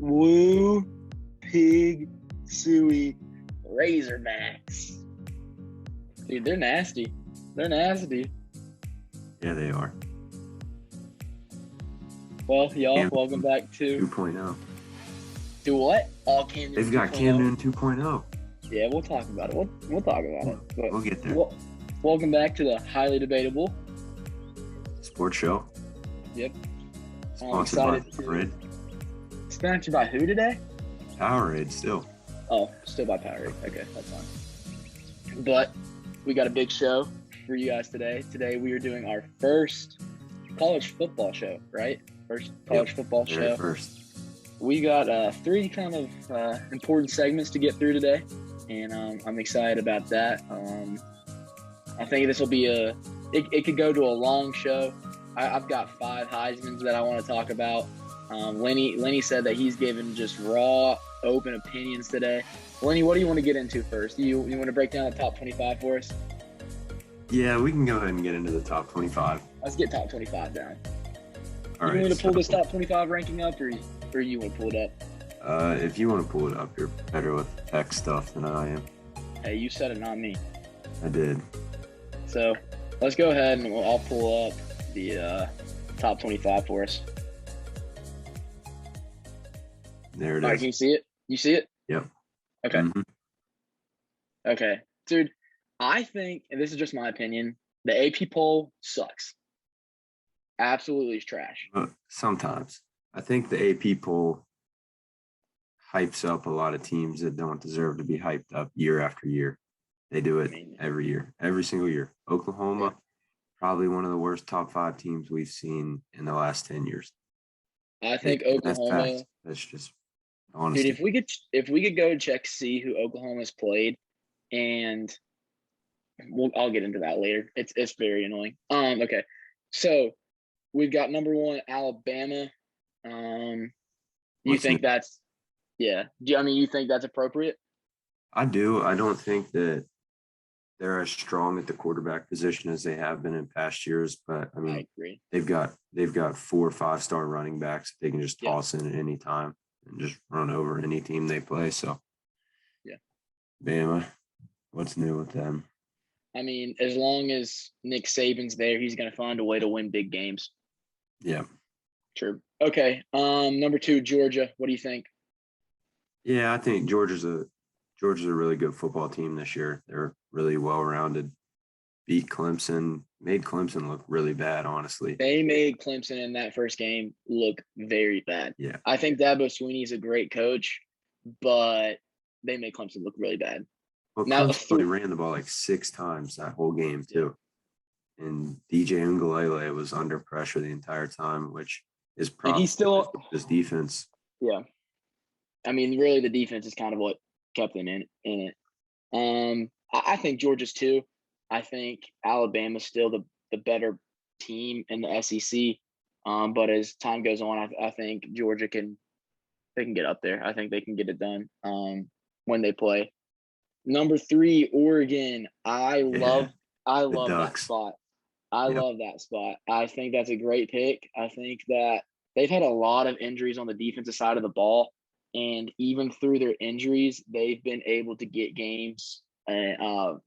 Woo, pig, suey, Razorbacks. Dude, they're nasty. They're nasty. Yeah, they are. Well, y'all, Camden welcome back to 2.0. do what? All Camden. They've got 2.0. Camden 2.0. Yeah, we'll talk about it. We'll talk about it. But We'll get there. welcome back to the highly debatable Sports show. Yep. Sponsored by excited to- Powerade. Sponsored by who today? Powerade still. Oh, still by Powerade. Okay, that's fine. But we got a big show for you guys today. Today we are doing our first college football show, right? First college football Very show. first. We got three kind of important segments to get through today, and I'm excited about that. I think this will be it could go to a long show. I've got 5 Heismans that I want to talk about. Lenny said that he's given just raw, open opinions today. Lenny, what do you want to get into first? You want to break down the top 25 for us? Yeah, we can go ahead and get into the top 25. Let's get top 25 down. All You right. want me to pull this top 25 ranking up, or you want to pull it up? If you want to pull it up, you're better with tech stuff than I am. Hey, you said it, not me. I did. So let's go ahead and I'll pull up the top 25 for us. There it All right, is. can you see it? You see it? Yep. Okay. Mhm. Okay. Dude, I think, and this is just my opinion, the AP poll sucks. Absolutely is trash. Sometimes. I think the AP poll hypes up a lot of teams that don't deserve to be hyped up year after year. They do it every year, every single year. Oklahoma, probably one of the worst top 5 teams we've seen in the last 10 years. I think That's Oklahoma. fact. That's just honesty. Dude, if we could go check see who Oklahoma's played, and I'll get into that later. It's very annoying. Okay, so we've got number 1 Alabama. You What's think new? that's you think that's appropriate? I do. I don't think that they're as strong at the quarterback position as they have been in past years, but I mean, I agree. they've got 4 or 5-star running backs that they can just Yeah. toss in at any time and just run over any team they play. So, Yeah. Bama, what's new with them? I mean, as long as Nick Saban's there, he's going to find a way to win big games. Yeah. True. Okay. Number 2, Georgia. What do you think? Yeah, I think Georgia's a really good football team this year. They're really well-rounded. Beat Clemson, made Clemson look really bad, honestly. They made Clemson in that first game look very bad. Yeah. I think Dabo Swinney's a great coach, but they made Clemson look really bad. Well, Now, Clemson only ran the ball like 6 times that whole game too. And DJ Uiagalelei was under pressure the entire time, which is probably his defense. Yeah. I mean, really, the defense is kind of what kept them in it. I think Georgia's too. I think Alabama's still the better team in the SEC. But as time goes on, I think Georgia can get up there. I think they can get it done when they play. Number 3, Oregon. I love that spot. I love that spot. I think that's a great pick. I think that they've had a lot of injuries on the defensive side of the ball. And even through their injuries, they've been able to get games that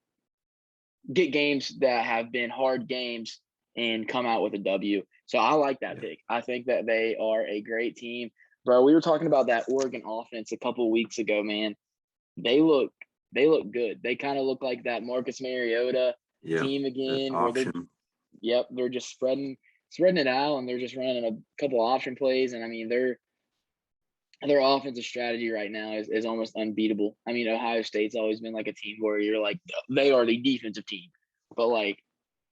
have been hard games and come out with a W. So I like that pick. I think that they are a great team. Bro, we were talking about that Oregon offense a couple of weeks ago, man. They look good. They kind of look like that Marcus Mariota team again. They're just spreading it out, and they're just running a couple of option plays. And I mean, their offensive strategy right now is almost unbeatable. I mean, Ohio State's always been like a team where you're like, they are the defensive team, but like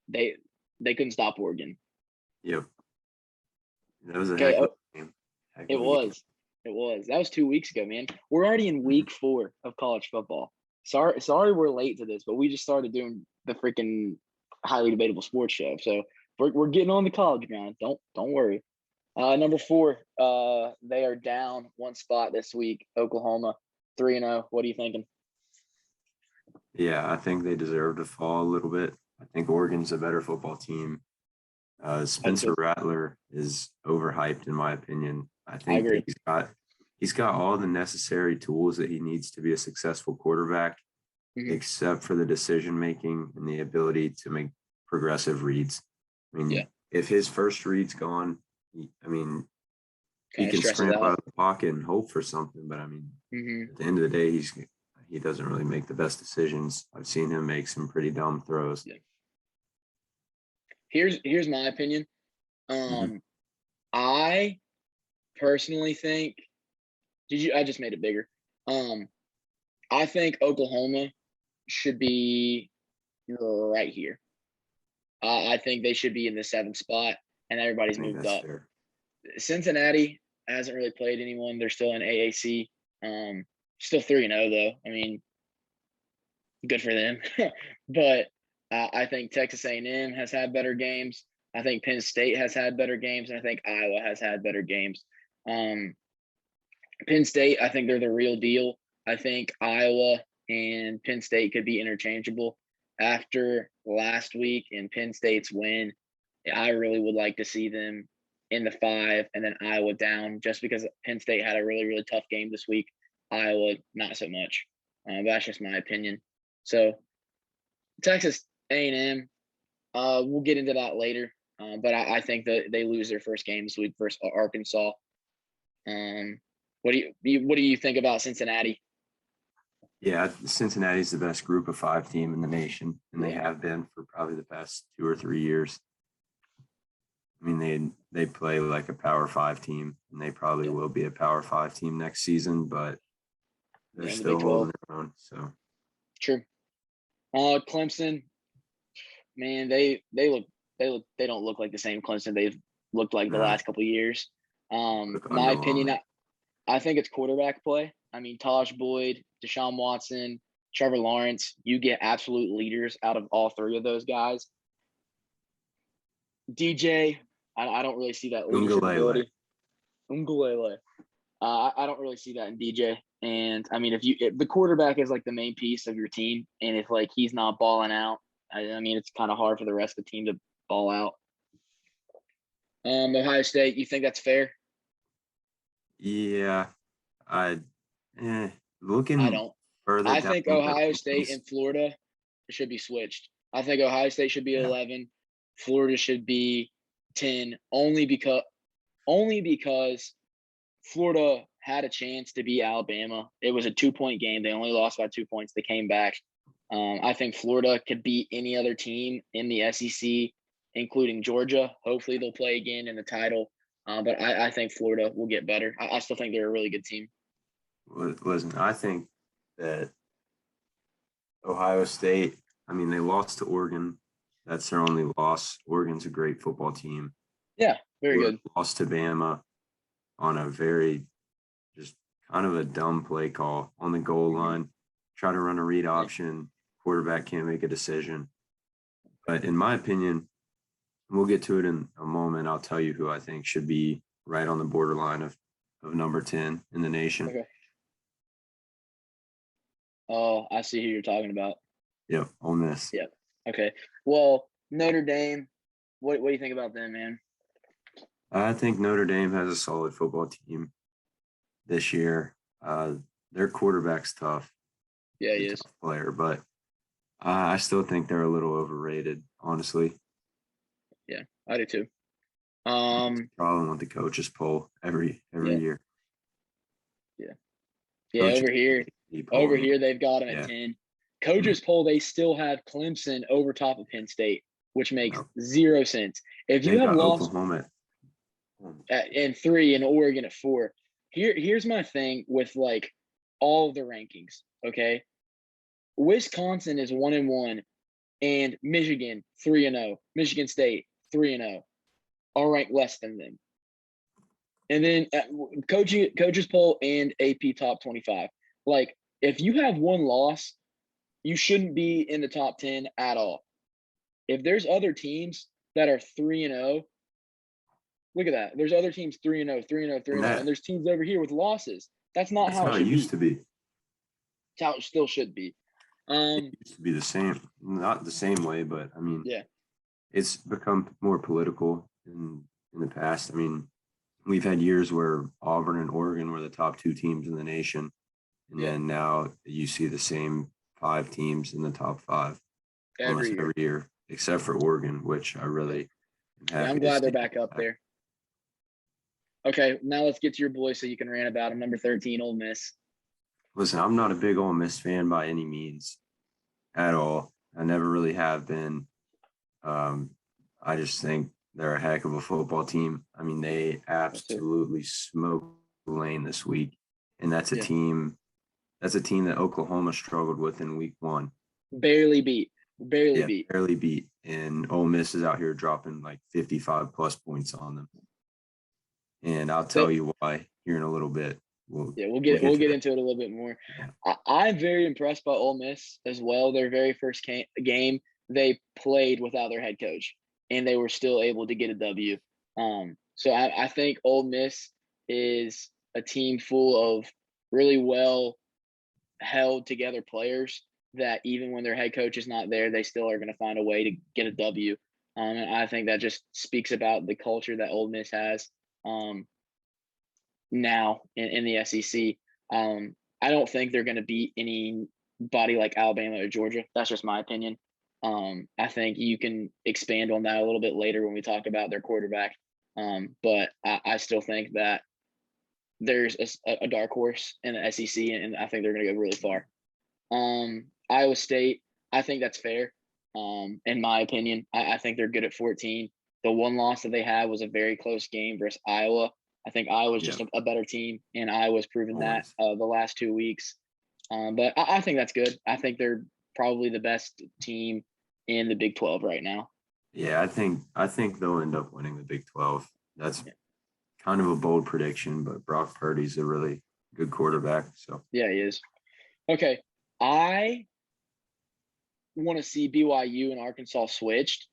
they couldn't stop Oregon. Yep. That was a heck of a game. It was. That was 2 weeks ago, man. We're already in week 4 of college football. Sorry we're late to this, but we just started doing the freaking highly debatable sports show. So we're getting on the college ground. Don't worry. Number 4, they are down 1 spot this week. Oklahoma, 3-0. What are you thinking? Yeah, I think they deserve to fall a little bit. I think Oregon's a better football team. Spencer Rattler is overhyped, in my opinion. I think that he's got all the necessary tools that he needs to be a successful quarterback, except for the decision making and the ability to make progressive reads. I mean, if his first read's gone, he can scramble out of the pocket and hope for something. But I mean, at the end of the day, he doesn't really make the best decisions. I've seen him make some pretty dumb throws. Yeah. Here's my opinion. I personally think I just made it bigger. I think Oklahoma should be right here. I think they should be in the 7th spot, and everybody's moved up. Fair. Cincinnati hasn't really played anyone. They're still in AAC. Still 3-0 though. I mean, good for them. But I think Texas A&M has had better games. I think Penn State has had better games, and I think Iowa has had better games. Penn State, I think they're the real deal. I think Iowa and Penn State could be interchangeable. After last week and Penn State's win, I really would like to see them in the 5 and then Iowa down, just because Penn State had a really, really tough game this week. Iowa, not so much. That's just my opinion. So Texas A&M, we'll get into that later. But I think that they lose their first game this week versus Arkansas. What do you think about Cincinnati? Yeah, Cincinnati's the best group of 5 team in the nation, and they have been for probably the past 2 or 3 years. I mean, they play like a Power 5 team, and they probably will be a Power 5 team next season, but they're still holding their own. So true. Clemson, man, they don't look like the same Clemson they've looked like the last couple of years. My opinion, I think it's quarterback play. I mean, Taj Boyd, Deshaun Watson, Trevor Lawrence, you get absolute leaders out of all 3 of those guys. DJ, I don't really see that leadership ability. Ugalele. I don't really see that in DJ. And I mean, if the quarterback is like the main piece of your team, and if like he's not balling out, I mean, it's kind of hard for the rest of the team to ball out. Ohio State, you think that's fair? Yeah, looking. I don't. Further I down think Ohio State and Florida should be switched. I think Ohio State should be 11. Florida should be 10, only because Florida had a chance to beat Alabama. It was a 2-point game. They only lost by 2 points. They came back. I think Florida could beat any other team in the SEC, including Georgia. Hopefully they'll play again in the title. But I think Florida will get better. I still think they're a really good team. Listen, I think that Ohio State, I mean, they lost to Oregon. That's their only loss. Oregon's a great football team. Yeah, very good. Lost to Bama on a very just kind of a dumb play call on the goal line. Try to run a read option. Quarterback can't make a decision. But in my opinion, we'll get to it in a moment. I'll tell you who I think should be right on the borderline of number 10 in the nation. Okay. Oh, I see who you're talking about. Yep, Ole Miss. Yep. Okay. Well, Notre Dame, what do you think about them, man? I think Notre Dame has a solid football team this year. Their quarterback's tough. Yeah, he is. Tough player, but I still think they're a little overrated, honestly. Yeah, I do too. Problem with the coaches poll every year. Yeah. Yeah, over here they've got them at 10. Coaches poll, they still have Clemson over top of Penn State, which makes 0 sense. If you have lost Oklahoma at 3 and Oregon at 4, here's my thing with like all of the rankings. Okay, Wisconsin is 1-1, and Michigan 3-0. Michigan State 3-0, all ranked less than them. And then coaches poll and AP top 25. Like, if you have one loss, you shouldn't be in the top 10 at all. If there's other teams that are 3-0, look at that. There's other teams 3-0, 3-0, 3-0, and there's teams over here with losses. That's not how it used to be. It's how it still should be. It used to be the same, not the same way, but I mean, it's become more political in the past. I mean, we've had years where Auburn and Oregon were the top 2 teams in the nation. And then now you see the same 5 teams in the top 5 almost every year, except for Oregon, which I really am happy. Yeah, I'm glad they're back up there. Okay, now let's get to your boy so you can rant about him. Number 13, Ole Miss. Listen, I'm not a big Ole Miss fan by any means at all. I never really have been. I just think they're a heck of a football team. I mean, they absolutely smoked Lane this week, and that's a team. That's a team that Oklahoma struggled with in week 1. Barely beat. Barely beat. And Ole Miss is out here dropping like 55 plus points on them. And I'll tell you why here in a little bit. We'll get into it a little bit more. Yeah. I'm very impressed by Ole Miss as well. Their very first game, they played without their head coach, and they were still able to get a W. So I think Ole Miss is a team full of really well held together players that even when their head coach is not there, they still are going to find a way to get a W. And I think that just speaks about the culture that Ole Miss has now in the SEC. I don't think they're going to beat anybody like Alabama or Georgia. That's just my opinion. I think you can expand on that a little bit later when we talk about their quarterback. But I still think that there's a dark horse in the SEC, and I think they're going to go really far. Iowa State, I think that's fair. In my opinion, I think they're good at 14. The one loss that they had was a very close game versus Iowa. I think Iowa's just a better team, and Iowa's proven that the last 2 weeks. But I think that's good. I think they're probably the best team in the Big 12 right now. Yeah, I think they'll end up winning the Big 12. That's kind of a bold prediction, but Brock Purdy's a really good quarterback. So yeah, he is. Okay, I want to see BYU and Arkansas switched,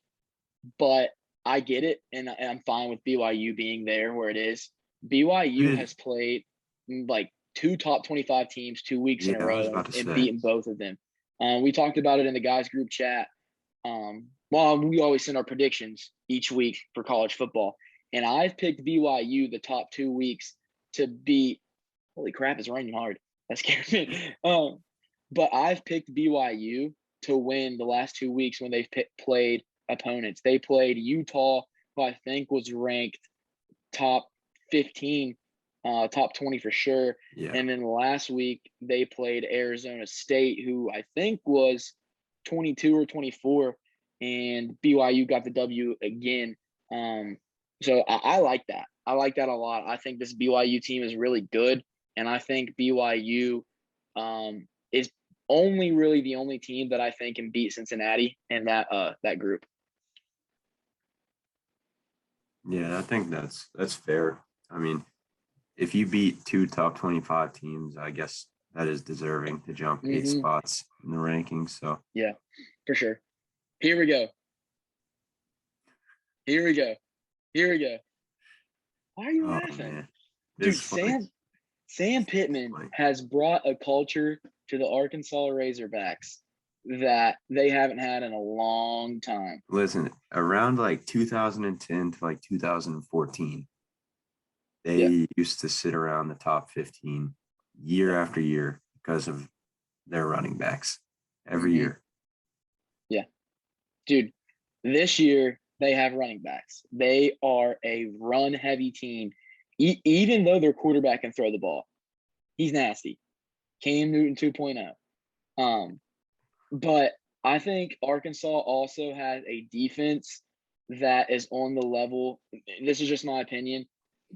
but I get it, and I'm fine with BYU being there where it is. BYU has played like 2 top 25 teams 2 weeks in a row and beaten both of them. We talked about it in the guys group chat. Well, we always send our predictions each week for college football, and I've picked BYU the top 2 weeks to beat. Holy crap, it's raining hard. That scared me. But I've picked BYU to win the last 2 weeks when they've played opponents. They played Utah, who I think was ranked top 15, top 20 for sure. Yeah. And then last week they played Arizona State, who I think was 22 or 24, and BYU got the W again. So I like that. I like that a lot. I think this BYU team is really good, and I think BYU is only really the only team that I think can beat Cincinnati in that group. Yeah, I think that's fair. I mean, if you beat 2 top 25 teams, I guess that is deserving to jump 8 spots in the rankings. So yeah, for sure. Here we go. Why are you laughing? Dude, Sam Pittman has brought a culture to the Arkansas Razorbacks that they haven't had in a long time. Listen, around like 2010 to like 2014, they used to sit around the top 15 year after year because of their running backs every year. Yeah. Dude, this year they have running backs. They are a run-heavy team. Even though their quarterback can throw the ball, he's nasty. Cam Newton 2.0. But I think Arkansas also has a defense that is on the level. This is just my opinion,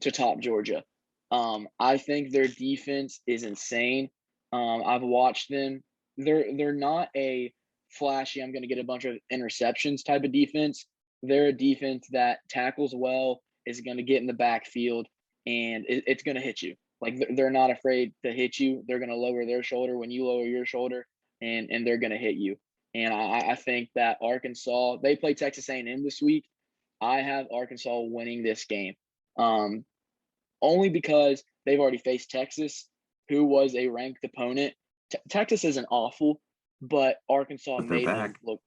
to top Georgia. I think their defense is insane. I've watched them. They're not a flashy, I'm going to get a bunch of interceptions type of defense. They're a defense that tackles well, is going to get in the backfield, and it's going to hit you. Like, they're not afraid to hit you. They're going to lower their shoulder when you lower your shoulder, and they're going to hit you. And I think that Arkansas, they play Texas A&M this week. I have Arkansas winning this game, only because they've already faced Texas, who was a ranked opponent. Texas isn't awful, but Arkansas made them look.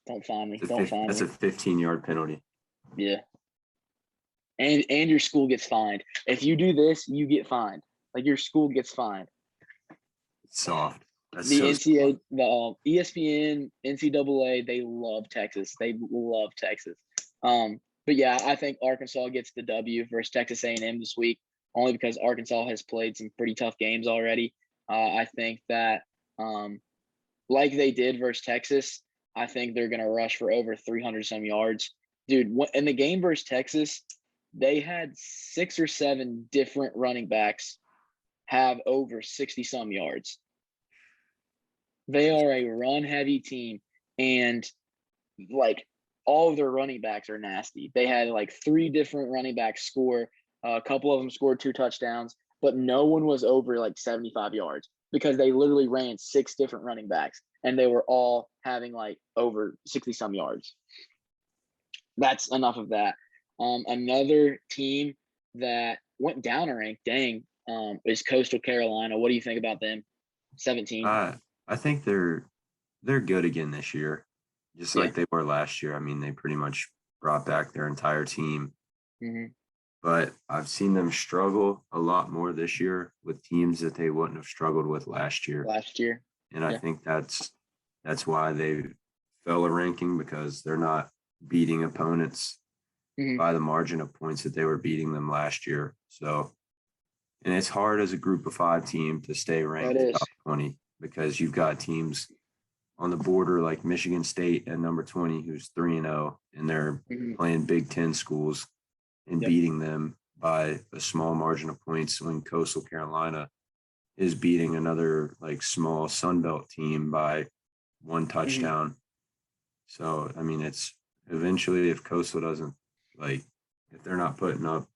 Don't find me. That's a 15-yard penalty. Yeah. And your school gets fined. If you do this, you get fined. Like your school gets fined. Soft. That's The so NCAA, the ESPN, NCAA, they love Texas. They love Texas. But yeah, I think Arkansas gets the W versus Texas A&M this week, only because Arkansas has played some pretty tough games already. I think that, like they did versus Texas, I think they're going to rush for over 300 some yards. Dude, in the game versus Texas, they had 6 or 7 different running backs have over 60 some yards. They are a run heavy team, and like all of their running backs are nasty. They had like 3 different running backs score. A couple of them scored 2 touchdowns, but no one was over like 75 yards because they literally ran 6 different running backs and they were all having like over 60 some yards. That's enough of that. Another team that went down a rank, is Coastal Carolina. What do you think about them? 17. I think they're good again this year, just Yeah. like they were last year. I mean, they pretty much brought back their entire team. Mm-hmm. But I've seen them struggle a lot more this year with teams that they wouldn't have struggled with last year. And I think that's why they fell a ranking, because they're not beating opponents by the margin of points that they were beating them last year. So, and it's hard as a group of 5 team to stay ranked top 20, because you've got teams on the border like Michigan State at number 20, who's 3-0, and they're playing Big Ten schools and beating them by a small margin of points, when Coastal Carolina is beating another like small Sunbelt team by 1 touchdown. So, I mean, it's eventually, if Coastal doesn't, like, if they're not putting up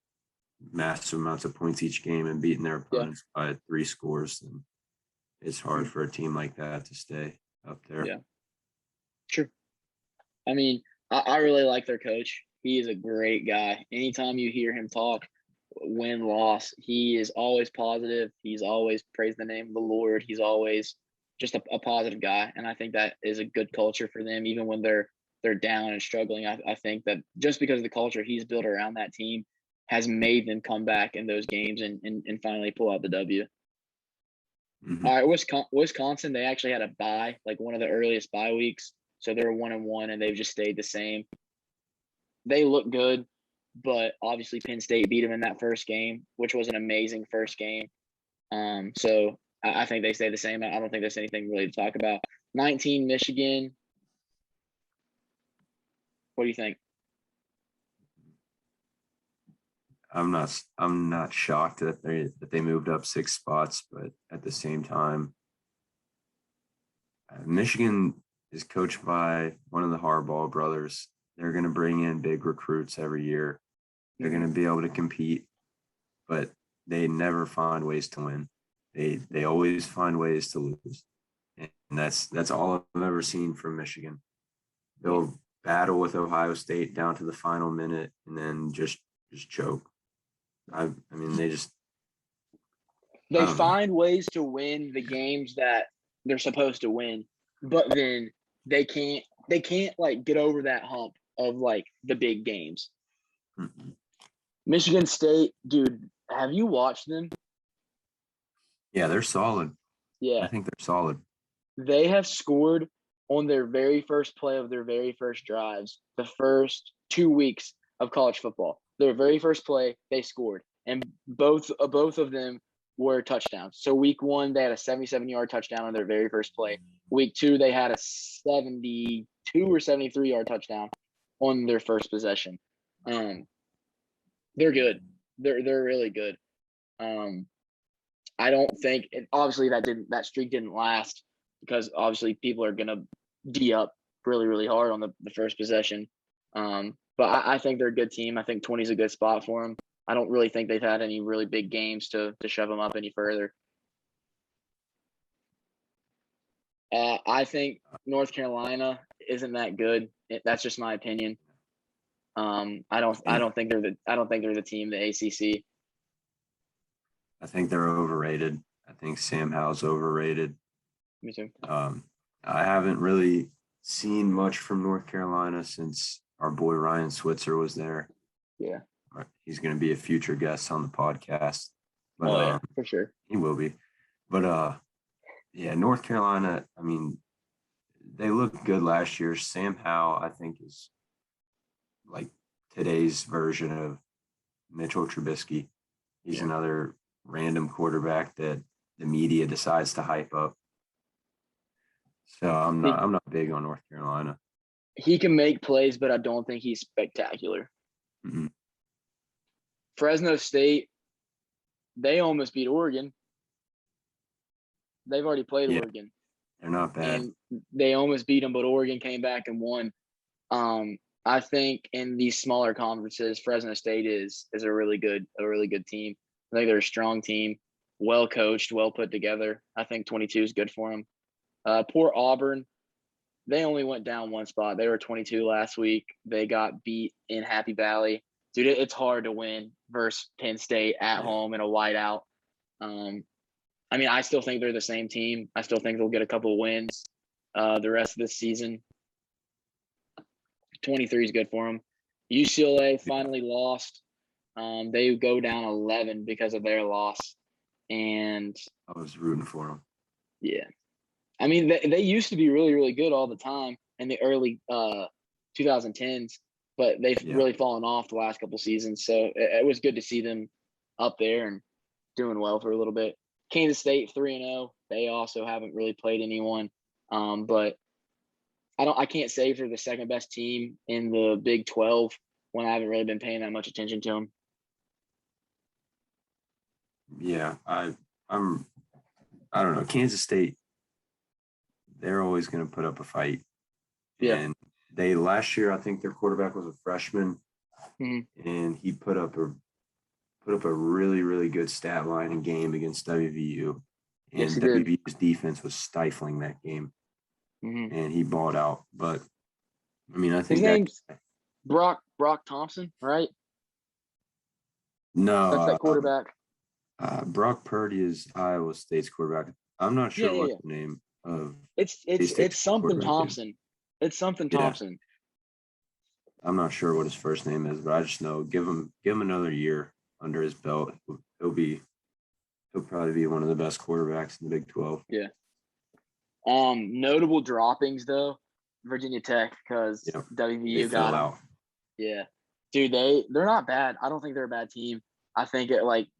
massive amounts of points each game and beating their opponents by 3 scores, then it's hard for a team like that to stay up there. Yeah. True. I mean, I really like their coach. He is a great guy. Anytime you hear him talk, win, loss, he is always positive. He's always praised the name of the Lord. He's always just a positive guy. And I think that is a good culture for them, even when they're down and struggling. I think that just because of the culture he's built around that team has made them come back in those games and finally pull out the W. All right, Wisconsin, they actually had a bye, like one of the earliest bye weeks. So they're 1-1, and they've just stayed the same. They look good, but obviously Penn State beat them in that first game, which was an amazing first game. So I think they stay the same. I don't think there's anything really to talk about. 19, Michigan. What do you think? I'm not shocked that they moved up 6 spots, but at the same time, Michigan is coached by one of the Harbaugh brothers. They're going to bring in big recruits every year. They're going to be able to compete, but they never find ways to win. They always find ways to lose, and that's all I've ever seen from Michigan. They'll battle with Ohio State down to the final minute and then just choke. I mean, they find ways to win the games that they're supposed to win, but then they can't like get over that hump of like the big games. Michigan State, dude, have you watched them? Yeah, they're solid. Yeah, I think they're solid. They have scored on their very first play of their very first drives, the first 2 weeks of college football. Their very first play, they scored, and both of them were touchdowns. So week 1, they had a 77-yard touchdown on their very first play. Week 2, they had a 72 or 73-yard touchdown on their first possession. They're good. They're really good. I don't think, and obviously that streak didn't last, because obviously people are gonna D up really, really hard on the first possession. But I think they're a good team. I think 20 is a good spot for them. I don't really think they've had any really big games to shove them up any further. I think North Carolina isn't that good. That's just my opinion. I don't think they're the team, the ACC. I think they're overrated. I think Sam Howell's overrated. Me too. I haven't really seen much from North Carolina since Our boy Ryan Switzer was there. Yeah. He's going to be a future guest on the podcast. But, yeah, for sure. He will be. But, yeah, North Carolina, I mean, they looked good last year. Sam Howell, I think, is like today's version of Mitchell Trubisky. He's another random quarterback that the media decides to hype up. So I'm not big on North Carolina. He can make plays, but I don't think he's spectacular. Mm-hmm. Fresno State, they almost beat Oregon. They've already played Oregon. They're not bad. And they almost beat them, but Oregon came back and won. I think in these smaller conferences, Fresno State is a really good team. I think they're a strong team, well coached, well put together. I think 22 is good for them. Poor Auburn, they only went down one spot. They were 22 last week. They got beat in Happy Valley. Dude, it's hard to win versus Penn State at home in a whiteout. I mean, I still think they're the same team. I still think they'll get a couple of wins the rest of this season. 23 is good for them. UCLA finally lost. They go down 11 because of their loss. And I was rooting for them. Yeah. I mean, they used to be really, really good all the time in the early 2010s, but they've really fallen off the last couple seasons. So it was good to see them up there and doing well for a little bit. Kansas State 3-0. They also haven't really played anyone, but I can't say they're the second best team in the Big 12 when I haven't really been paying that much attention to them. Yeah, I don't know. Kansas State, they're always going to put up a fight. Yeah. And they last year, I think their quarterback was a freshman, and he put up a really, really good stat line and game against WVU. And WVU's defense was stifling that game. And he balled out. But I mean, I think his name's Brock Thompson, right? No, that's that quarterback. Brock Purdy is Iowa State's quarterback. I'm not sure what the name of it's something Thompson. It's something Thompson. I'm not sure what his first name is, but I just know give him another year under his belt. He'll probably be one of the best quarterbacks in the Big 12. Yeah. Notable droppings though, Virginia Tech, because WVU got them. Yeah, dude, they're not bad. I don't think they're a bad team. I think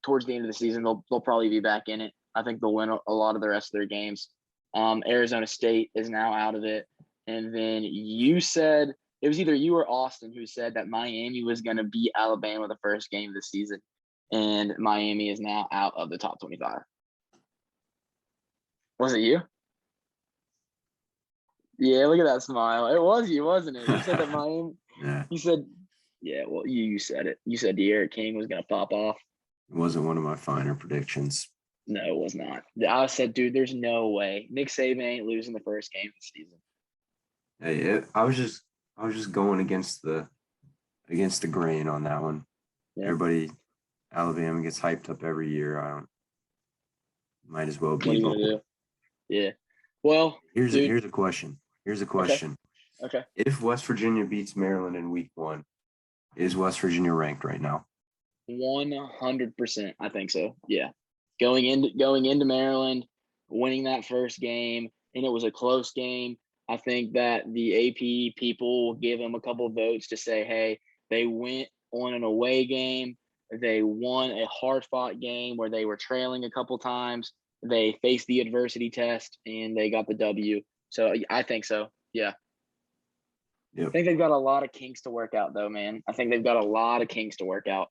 towards the end of the season they'll probably be back in it. I think they'll win a lot of the rest of their games. Arizona State is now out of it, and then you said it was either you or Austin who said that Miami was going to beat Alabama the first game of the season, and Miami is now out of the top 25. Was it you? Yeah, look at that smile. It was you, wasn't it? You said that Miami. You said, well, you said it. You said De'Aaron King was going to pop off. It wasn't one of my finer predictions. No, it was not. I said, dude, there's no way Nick Saban ain't losing the first game of the season. Hey, I was just going against the grain on that one. Yeah. Everybody, Alabama gets hyped up every year. Might as well be. What are you gonna do? Yeah. Well, here's a question. Okay. If West Virginia beats Maryland in week 1, is West Virginia ranked right now? 100%. I think so. Yeah. Going into Maryland, winning that first game, and it was a close game. I think that the AP people will give them a couple of votes to say, hey, they went on an away game. They won a hard-fought game where they were trailing a couple times. They faced the adversity test, and they got the W. So I think so. Yeah. Yep. I think they've got a lot of kinks to work out, though, man. I think they've got a lot of kinks to work out.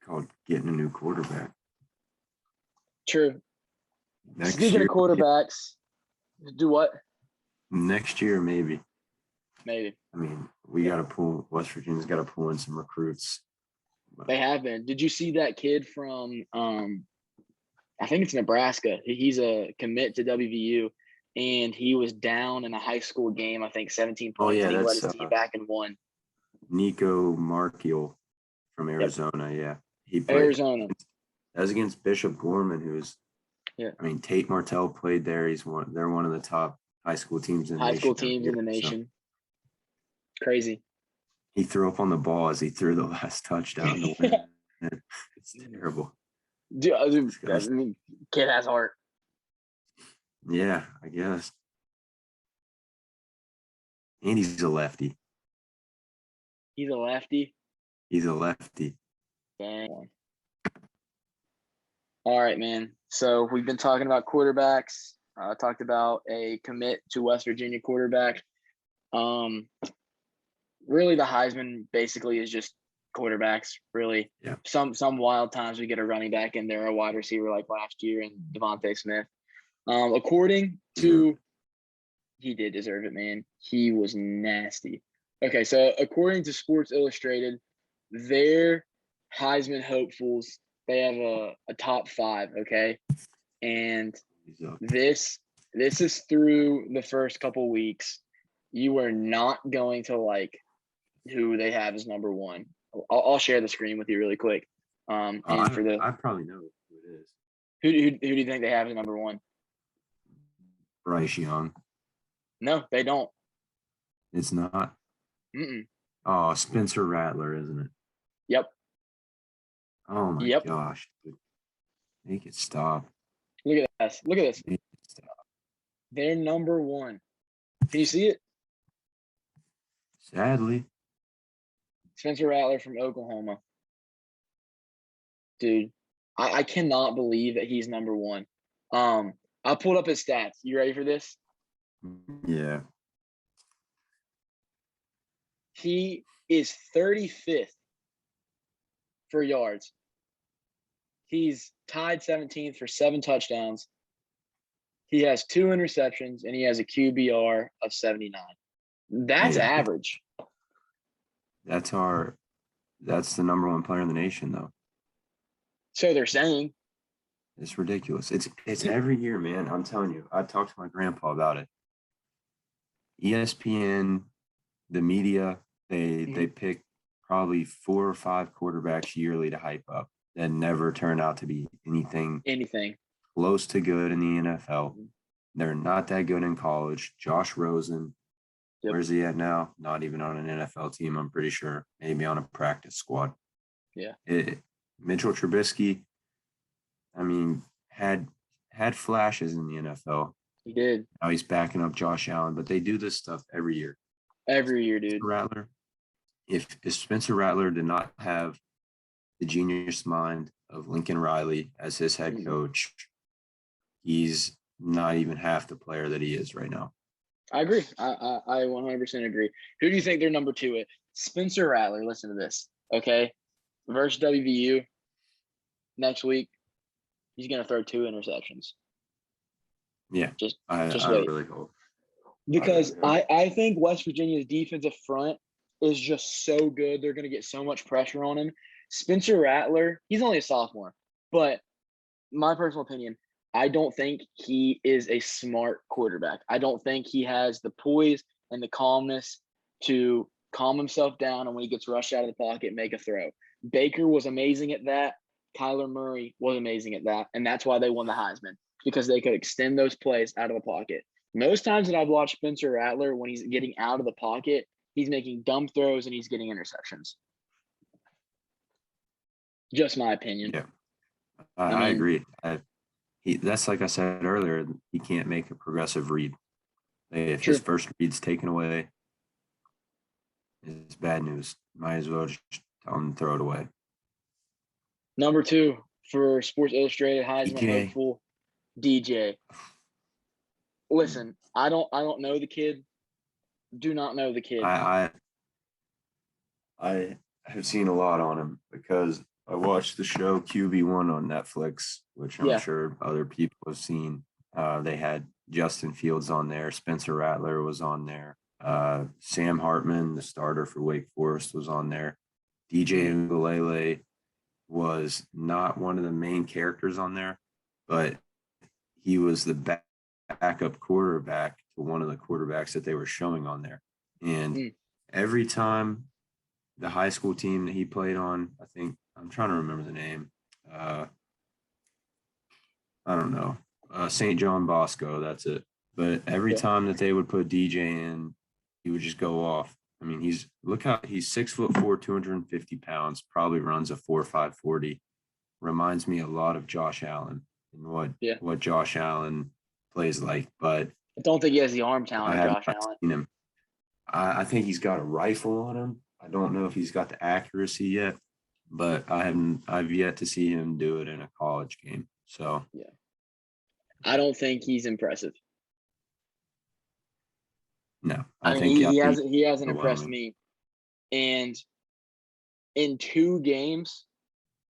Called getting a new quarterback. True. Speaking of quarterbacks, do what? Next year, maybe. Maybe. I mean, West Virginia's got to pull in some recruits. They have been. Did you see that kid from, I think it's Nebraska. He's a commit to WVU, and he was down in a high school game, I think 17 points. Oh, yeah, and he led his team back and won. Nico Markiel from Arizona, yeah. He played Arizona. That was against Bishop Gorman, who's I mean, Tate Martell played there. They're one of the top high school teams in the nation. In the nation. So. Crazy. He threw up on the ball as he threw the last touchdown to win. It's terrible. Dude, I mean, kid has heart. Yeah, I guess. And he's a lefty. He's a lefty. He's a lefty. Dang. All right, man. So we've been talking about quarterbacks. Talked about a commit to West Virginia quarterback. Really, the Heisman basically is just quarterbacks. Really, Yeah. Some wild times we get a running back in there, a wide receiver like last year, and Devontae Smith. According to, he did deserve it, man. He was nasty. Okay, so according to Sports Illustrated, their Heisman hopefuls, they have a top 5. Okay, and this is through the first couple weeks. You are not going to like who they have as number 1. I'll share the screen with you really quick. And for the I probably know who it is. who do you think they have as number 1? Bryce Young. No, they don't. It's not. Mm-mm. Oh, Spencer Rattler, isn't it? Yep. Oh my Yep. gosh. Dude. Make it stop. Look at this. Look at this. Make it stop. They're number 1. Can you see it? Sadly. Spencer Rattler from Oklahoma. Dude, I cannot believe that he's number 1. I pulled up his stats. You ready for this? Yeah. He is 35th for yards. He's tied 17th for 7 touchdowns. He has 2 interceptions, and he has a QBR of 79. That's average. That's the number 1 player in the nation, though. So they're saying. It's ridiculous. It's every year, man. I'm telling you. I talked to my grandpa about it. ESPN, the media, they pick probably 4 or 5 quarterbacks yearly to hype up that never turn out to be anything close to good in the NFL. They're not that good in college. Josh Rosen, where's he at now? Not even on an NFL team, I'm pretty sure. Maybe on a practice squad. Yeah. Mitchell Trubisky, I mean, had flashes in the NFL. He did. Now he's backing up Josh Allen, but they do this stuff every year. Every year, dude. Rattler, if Spencer Rattler did not have the genius mind of Lincoln Riley as his head coach, he's not even half the player that he is right now. I agree. I 100% agree. Who do you think they're number 2 at? Spencer Rattler, listen to this, okay? Versus WVU next week, he's going to throw 2 interceptions. Yeah. Just I wait. really hope. Because I think West Virginia's defensive front is just so good. They're going to get so much pressure on him. Spencer Rattler, he's only a sophomore. But my personal opinion, I don't think he is a smart quarterback. I don't think he has the poise and the calmness to calm himself down and when he gets rushed out of the pocket, make a throw. Baker was amazing at that. Kyler Murray was amazing at that. And that's why they won the Heisman, because they could extend those plays out of the pocket. Most times that I've watched Spencer Rattler, when he's getting out of the pocket, he's making dumb throws and he's getting interceptions. Just my opinion. Yeah, I agree. That's like I said earlier, he can't make a progressive read. If his first read's taken away, it's bad news. Might as well just tell him to throw it away. Number 2 for Sports Illustrated Heisman hopeful, DJ. Listen, I don't know the kid. Do not know the kid. I have seen a lot on him because I watched the show QB1 on Netflix, which I'm sure other people have seen. They had Justin Fields on there. Spencer Rattler was on there. Sam Hartman, the starter for Wake Forest, was on there. DJ Uiagalelei was not one of the main characters on there, but he was the backup quarterback to one of the quarterbacks that they were showing on there. And every time the high school team that he played on, I think I'm trying to remember the name. I don't know. St. John Bosco, that's it. But every time that they would put DJ in, he would just go off. I mean, he's 6'4", 250 pounds, probably runs a 4.5 40. Reminds me a lot of Josh Allen and what Josh Allen plays like, but I don't think he has the arm I talent of have Josh not Allen. seen him. I think he's got a rifle on him. I don't know if he's got the accuracy yet, but I've yet to see him do it in a college game. So yeah, I don't think he's impressive. no, I mean, he hasn't impressed me. And in 2 games,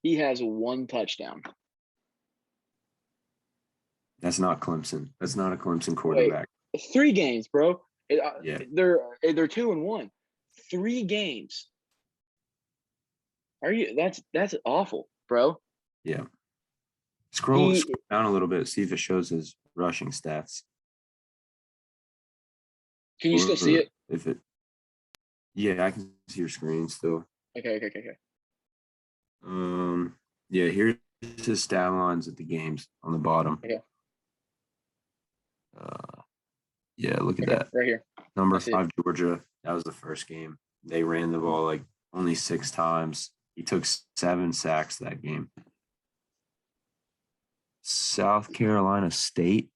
he has 1 touchdown. That's not Clemson. That's not a Clemson quarterback. Wait, 3 games, bro. Yeah, They're 2-1. 3 games. Are you? That's awful, bro. yeah. Scroll down a little bit, see if it shows his rushing stats. Can you still see it? Yeah, I can see your screen still. Okay. Yeah, here's his stat lines at the games on the bottom. Okay. Yeah, look at that. Right here. Number 5, Georgia. That was the first game. They ran the ball like only 6 times. He took 7 sacks that game. South Carolina State,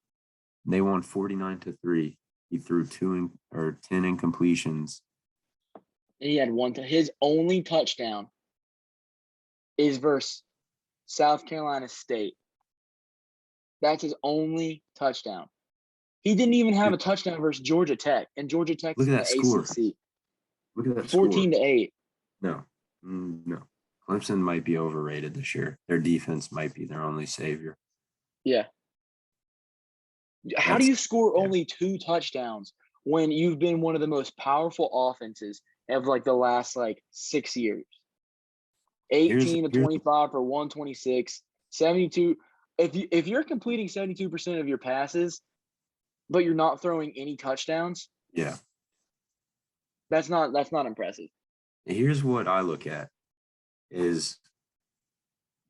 they won 49-3. He threw 10 incompletions. He had 1. His only touchdown is versus South Carolina State. That's his only touchdown. He didn't even have a touchdown versus Georgia Tech, and Georgia Tech is in the ACC. Look at that 14-8. No. Clemson might be overrated this year. Their defense might be their only savior. Yeah. How do you score only 2 touchdowns when you've been one of the most powerful offenses of like the last 6 years? 18 to 25 for 126, 72. If you're completing 72% of your passes, but you're not throwing any touchdowns, yeah, that's not impressive. Here's what I look at is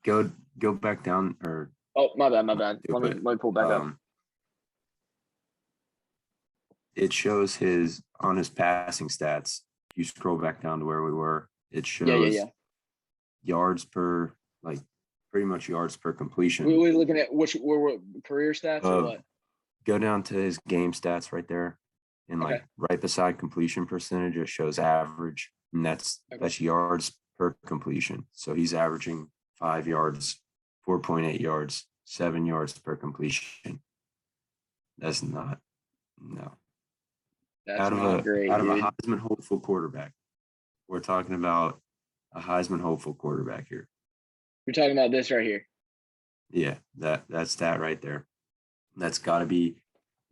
go back down or my bad. Let me pull back up. It shows his passing stats. You scroll back down to where we were. It shows yards per pretty much yards per completion. We're looking at which career stats or what? Go down to his game stats right there, and right beside completion percentage, it shows average, and that's yards per completion. So he's averaging 5 yards, 4.8 yards, 7 yards per completion. That's not That's not great. Out of a Heisman hopeful quarterback, we're talking about a Heisman hopeful quarterback here. You're talking about this right here. Yeah, that stat right there. That's got to be.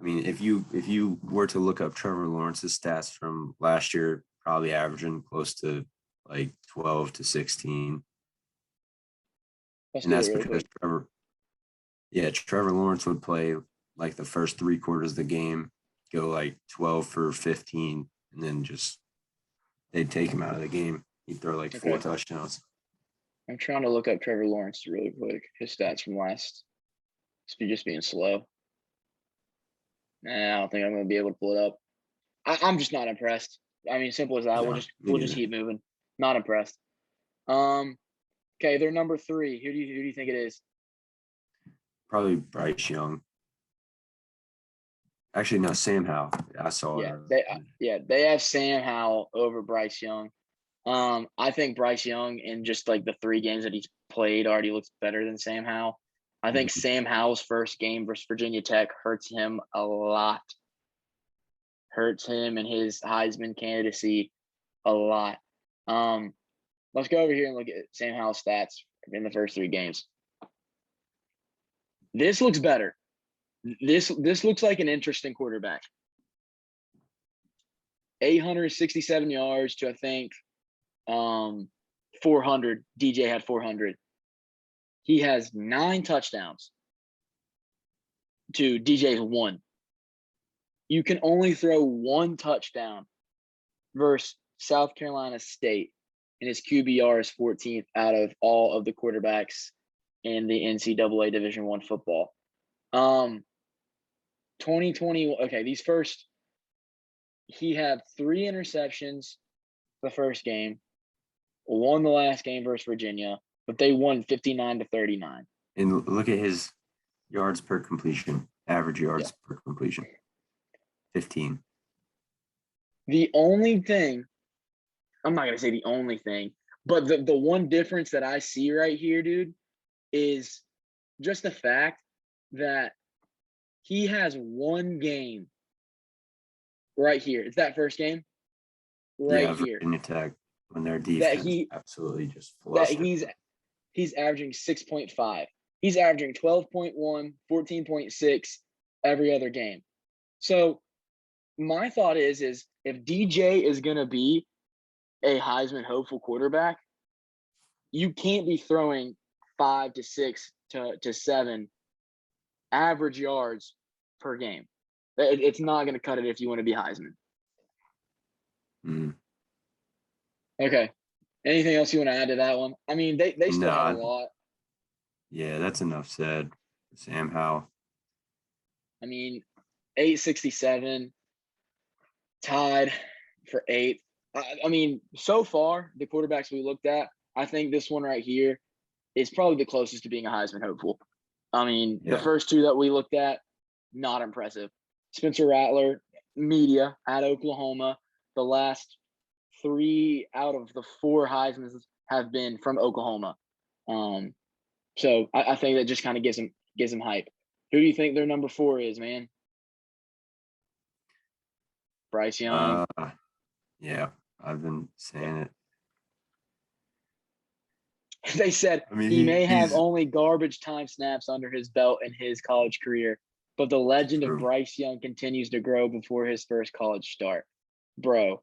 I mean, if you were to look up Trevor Lawrence's stats from last year, probably averaging close to 12 to 16. And that's because Trevor Lawrence would play the first 3 quarters of the game, go 12 for 15, and then they'd take him out of the game. He'd throw 4 touchdowns. I'm trying to look up Trevor Lawrence really quick. His stats from last. Just being slow. I don't think I'm going to be able to pull it up. I'm just not impressed. I mean, simple as that. No, we'll just keep moving. Not impressed. Okay, they're number 3. Who do you think it is? Probably Bryce Young. Actually, no, Sam Howell. I saw it. They have Sam Howell over Bryce Young. I think Bryce Young in just the 3 games that he's played already looks better than Sam Howell. I think Sam Howell's first game versus Virginia Tech hurts him a lot. Hurts him and his Heisman candidacy a lot. Let's go over here and look at Sam Howell's stats in the first 3 games. This looks better. This looks like an interesting quarterback. 867 yards to I think 400. DJ had 400. He has 9 touchdowns to DJ's 1. You can only throw 1 touchdown versus South Carolina State, and his QBR is 14th out of all of the quarterbacks in the NCAA Division I football. 2020. Okay, these first he had 3 interceptions the first game, won the last game versus Virginia, but they won 59-39. And look at his yards per completion, average yards Yeah. per completion, 15. The only thing, I'm not going to say the only thing, but the one difference that I see right here, dude, is just the fact that he has one game right here. It's that first game right here Virginia Tech, when their that defense absolutely just that flustered. he's averaging 6.5. He's averaging 12.1, 14.6 every other game. So my thought is if DJ is going to be a Heisman hopeful quarterback, you can't be throwing 5 to 6 to 7 average yards per game. It's not going to cut it if you want to be Heisman. Mm. Okay. Anything else you want to add to that one? I mean, they still have a lot. Yeah, that's enough said. Sam Howell. I mean, 867, tied for 8th. I mean, so far, the quarterbacks we looked at, I think this one right here is probably the closest to being a Heisman hopeful. I mean, the first 2 that we looked at, not impressive. Spencer Rattler, media at Oklahoma. The last 3 out of the 4 Heismans have been from Oklahoma. So I think that just kind of gives them hype. Who do you think their number 4 is, man? Bryce Young. Yeah, I've been saying it. They said he may have only garbage time snaps under his belt in his college career, but the legend of Bryce Young continues to grow before his first college start. Bro,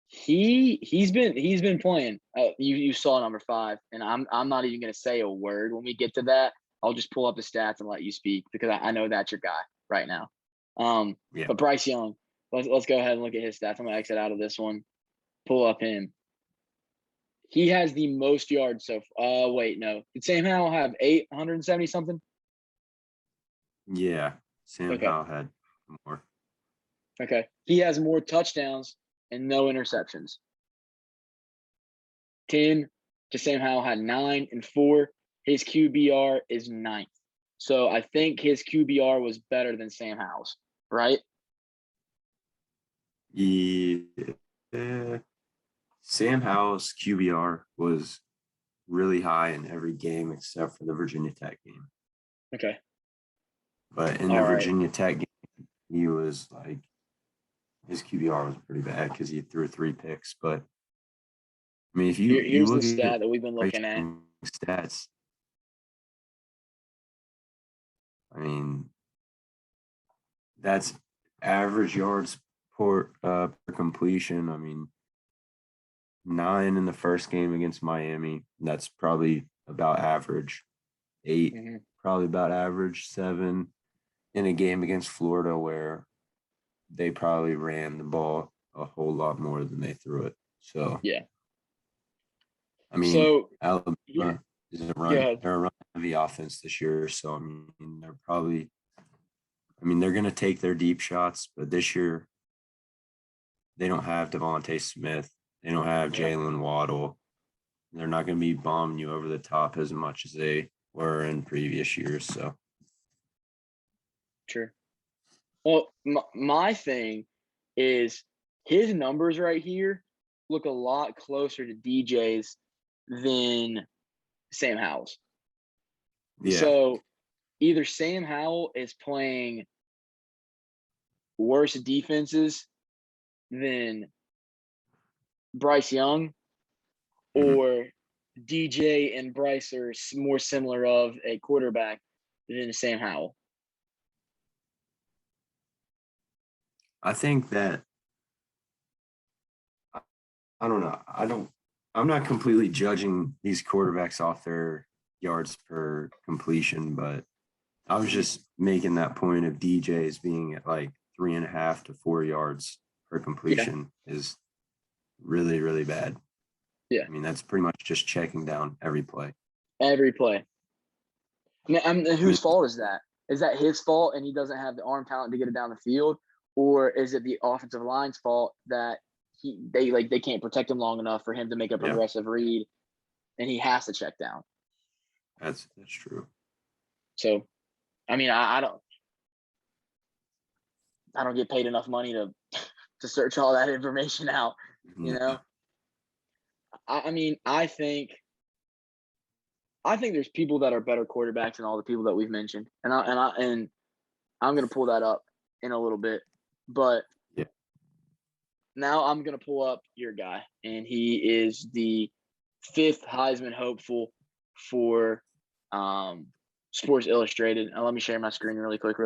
he's been playing. You saw number 5, and I'm not even gonna say a word when we get to that. I'll just pull up the stats and let you speak because I know that's your guy right now. But Bryce Young, let's go ahead and look at his stats. I'm gonna exit out of this one. Pull up him. He has the most yards so wait, no. Did Sam Howell have 870 something? Yeah, Sam Howell had more. Okay. He has more touchdowns and no interceptions. 10 to Sam Howell had 9 and 4. His QBR is 9th. So I think his QBR was better than Sam Howell's, right? Yeah. Sam Howell's QBR was really high in every game except for the Virginia Tech game. Okay. But in the Virginia Tech game, he was like, his QBR was pretty bad because he threw 3 picks. But I mean, if you look the stat at that we've been looking at stats, I mean, that's average yards per completion. I mean, 9 in the first game against Miami. That's probably about average. 8, probably about average. 7 in a game against Florida where they probably ran the ball a whole lot more than they threw it. So yeah. I mean, Alabama is they're a run heavy offense this year. So I mean, they're gonna take their deep shots, but this year they don't have Devontae Smith. They don't have Jalen Waddle. They're not going to be bombing you over the top as much as they were in previous years. So, sure. Well, my thing is his numbers right here look a lot closer to DJ's than Sam Howell's. Yeah. So either Sam Howell is playing worse defenses than Bryce Young, or DJ and Bryce are more similar of a quarterback than Sam Howell. I think that I don't know. I'm not completely judging these quarterbacks off their yards per completion, but I was just making that point of DJ's being at like 3.5 to 4 yards per completion is really, really bad. Yeah. I mean, that's pretty much just checking down every play. Every play. Now, whose fault is that? Is that his fault and he doesn't have the arm talent to get it down the field? or is it the offensive line's fault that they can't protect him long enough for him to make a progressive read, and he has to check down? That's true. So, I mean, I don't get paid enough money to search all that information out. You know, I mean, I think there's people that are better quarterbacks than all the people that we've mentioned, and I'm gonna pull that up in a little bit, but now I'm gonna pull up your guy, and he is the 5th Heisman hopeful for Sports Illustrated. And let me share my screen really quick.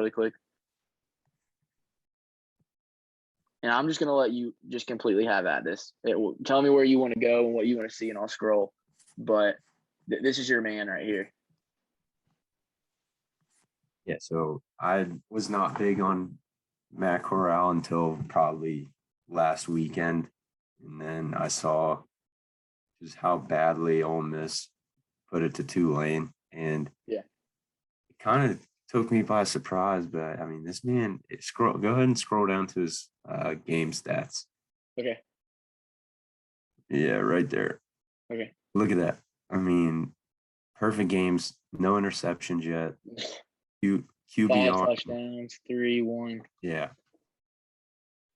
And I'm just gonna let you just completely have at this. Tell me where you want to go and what you want to see, and I'll scroll. But this is your man right here. Yeah, so I was not big on Matt Corral until probably last weekend, and then I saw just how badly Ole Miss put it to Tulane, and it kind of took me by surprise. But I mean, this man, go ahead and scroll down to his game stats. Okay. Yeah, right there. Okay. Look at that. I mean, perfect games, no interceptions yet. QBR 5 touchdowns, 3-1. Yeah.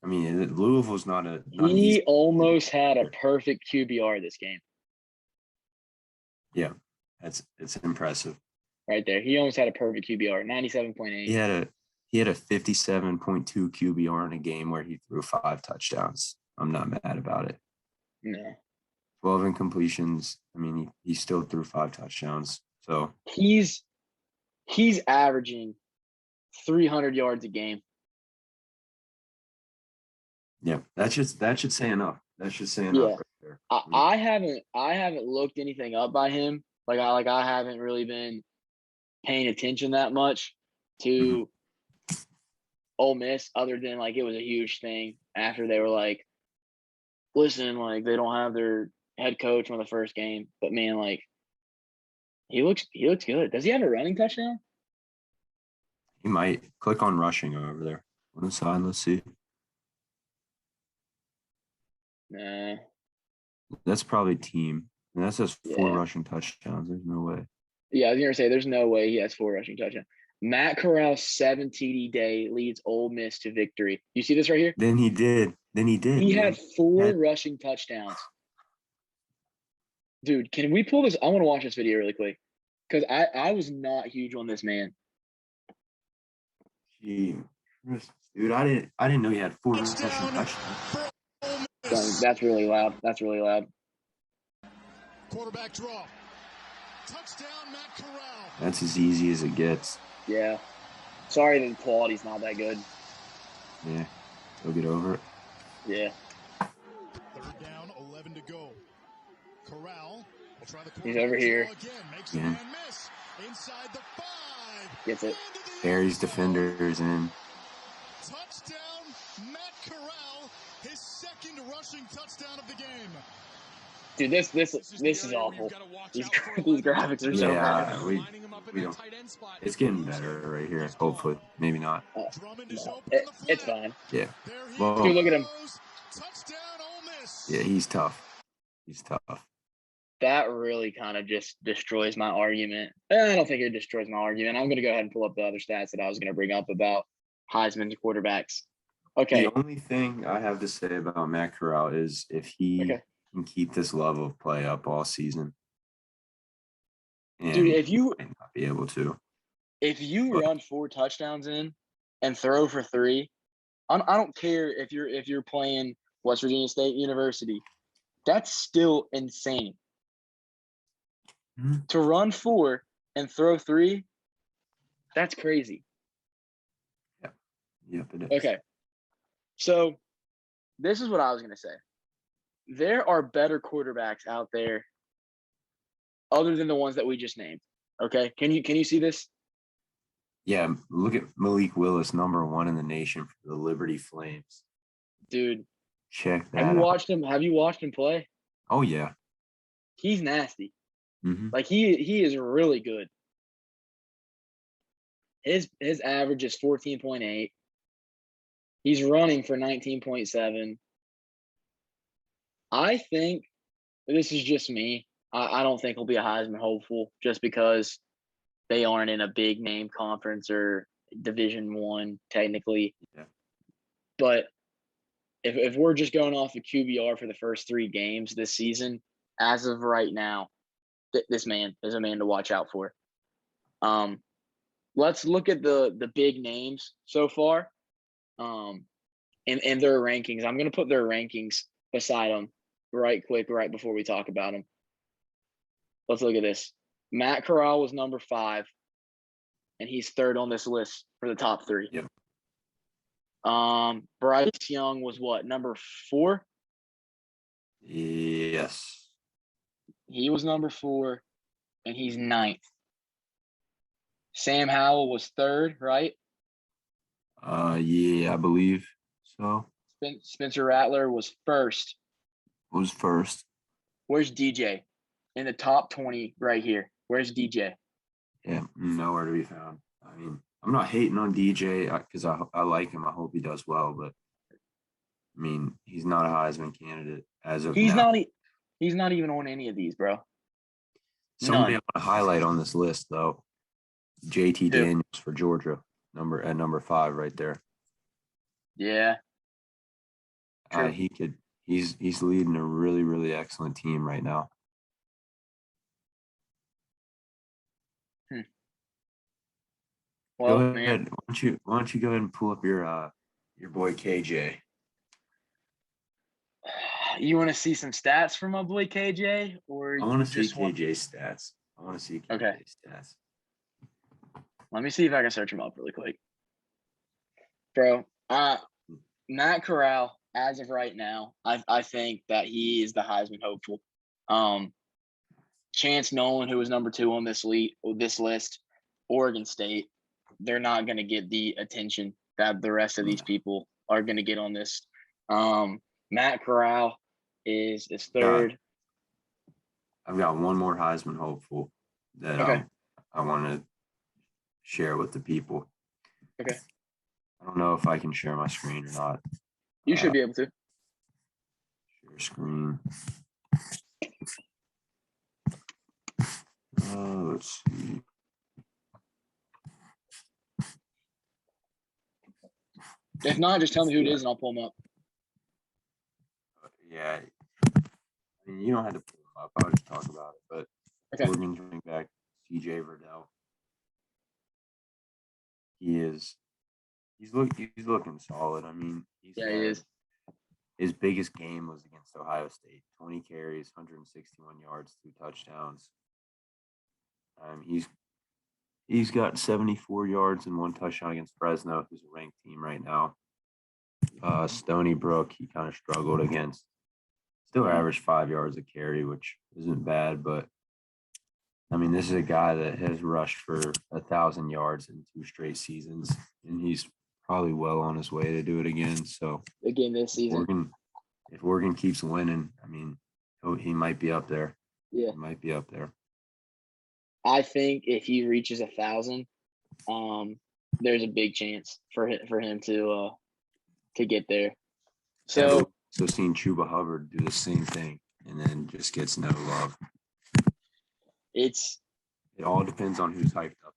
I mean, Louisville's not he almost had a perfect QBR this game. Yeah, it's impressive. Right there. He almost had a perfect QBR, 97.8. He had a 57.2 QBR in a game where he threw 5 touchdowns. I'm not mad about it. No. 12 incompletions. I mean, he still threw 5 touchdowns. So he's averaging 300 yards a game. Yeah, that should say enough. That should say enough right there. I haven't looked anything up by him. I haven't really been paying attention that much to Ole Miss, other than it was a huge thing after they were like, listen, they don't have their head coach on the first game. But man, he looks good. Does he have a running touchdown? He might. Click on rushing over there on the side. Let's see. Nah. That's probably team. And that says 4 rushing touchdowns. There's no way. Yeah, I was going to say there's no way he has 4 rushing touchdowns. Matt Corral's 7 TD day leads Ole Miss to victory. You see this right here? Then he did. He had 4 rushing touchdowns. Dude, can we pull this? I want to watch this video really quick because I was not huge on this man. Dude, I didn't know he had 4 rushing touchdowns. That's really loud. Quarterback draw. Touchdown, Matt Corral. That's as easy as it gets. Yeah. Sorry the quality's not that good. Yeah. He'll get over it. Yeah. 3rd down, 11 to go. Corral will try the He's over here. Makes the man miss. Inside the 5. Gets it. Buries defenders in. Touchdown, Matt Corral. His 2nd rushing touchdown of the game. Dude, this is awful. These graphics are so bad. We don't. It's getting better right here. Hopefully, maybe not. It's fine. Yeah. Well, dude, look at him. Yeah, he's tough. That really kind of just destroys my argument. I don't think it destroys my argument. I'm going to go ahead and pull up the other stats that I was going to bring up about Heisman quarterbacks. Okay. The only thing I have to say about Matt Corral is if he can keep this level of play up all season. And dude, if you might not be able to. If you run 4 touchdowns in and throw for 3, I don't care if you're playing West Virginia State University. That's still insane. Mm-hmm. To run 4 and throw 3, that's crazy. Yep, it is. Okay. So this is what I was going to say. There are better quarterbacks out there other than the ones that we just named. Okay. Can you see this? Yeah. Look at Malik Willis, number 1 in the nation for the Liberty Flames. Dude. Check that out. Have you watched him play? Oh, yeah. He's nasty. Mm-hmm. He is really good. His average is 14.8. He's running for 19.7. I think this is just me. I don't think he'll be a Heisman hopeful just because they aren't in a big name conference or Division I technically. Yeah. But if we're just going off the QBR for the first 3 games this season, as of right now, this man is a man to watch out for. Let's look at the big names so far, and their rankings. I'm going to put their rankings beside them right before we talk about them. Let's look at this. Matt Corral was number 5, and he's 3rd on this list for the top 3. Yep. Bryce Young was what, number 4? Yes. He was number 4, and he's 9th. Sam Howell was 3rd, right? Yeah, I believe so. Spencer Rattler was 1st. Was first. Where's DJ? In the top 20 right here. Where's DJ? Yeah, nowhere to be found. I mean, I'm not hating on DJ because I like him. I hope he does well, but I mean, he's not a Heisman candidate as of now. He's not even on any of these, bro. Somebody I want to highlight on this list though, JT Daniels for Georgia, number 5 right there. Yeah. He's leading a really, really excellent team right now. Well, go man, ahead. Why don't you go ahead and pull up your boy KJ? You want to see some stats from my boy KJ, or I want to see just KJ's stats. I want to see KJ's stats. Let me see if I can search him up really quick, bro. Matt Corral, as of right now, I think that he is the Heisman hopeful. Chance Nolan, who was number 2 on this list, Oregon State, they're not going to get the attention that the rest of these people are going to get on this. Matt Corral is 3rd. I've got one more Heisman hopeful that I want to share with the people. Okay. I don't know if I can share my screen or not. You should be able to. Share screen. Let's see. If not, just tell me who it is and I'll pull them up. Yeah. I mean, you don't have to pull them up. I'll just talk about it. But Oregon's running back CJ Verdell. He's looking solid. I mean, he is. His biggest game was against Ohio State. 20 carries, 161 yards, 2 touchdowns. He's got 74 yards and 1 touchdown against Fresno, who's a ranked team right now. Stony Brook, he kind of struggled against. Still averaged 5 yards a carry, which isn't bad, but I mean, this is a guy that has rushed for 1,000 yards in 2 straight seasons, and he's probably well on his way to do it again. So again this season, if Oregon keeps winning, I mean, he might be up there. Yeah, he might be up there. I think if he reaches 1,000, there's a big chance for him to get there. So seeing Chuba Hubbard do the same thing and then just gets no love. It all depends on who's hyped up.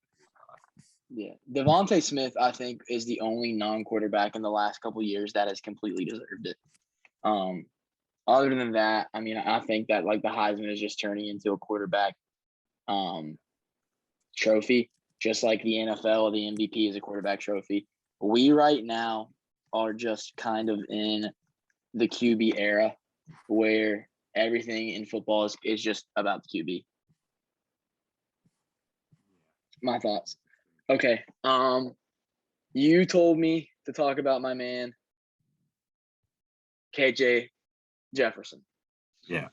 Yeah, Devontae Smith, I think, is the only non-quarterback in the last couple of years that has completely deserved it. Other than that, I mean, I think that like the Heisman is just turning into a quarterback trophy, just like the NFL, the MVP is a quarterback trophy. We right now are just kind of in the QB era where everything in football is just about the QB. My thoughts. Okay. You told me to talk about my man, KJ Jefferson. Yeah.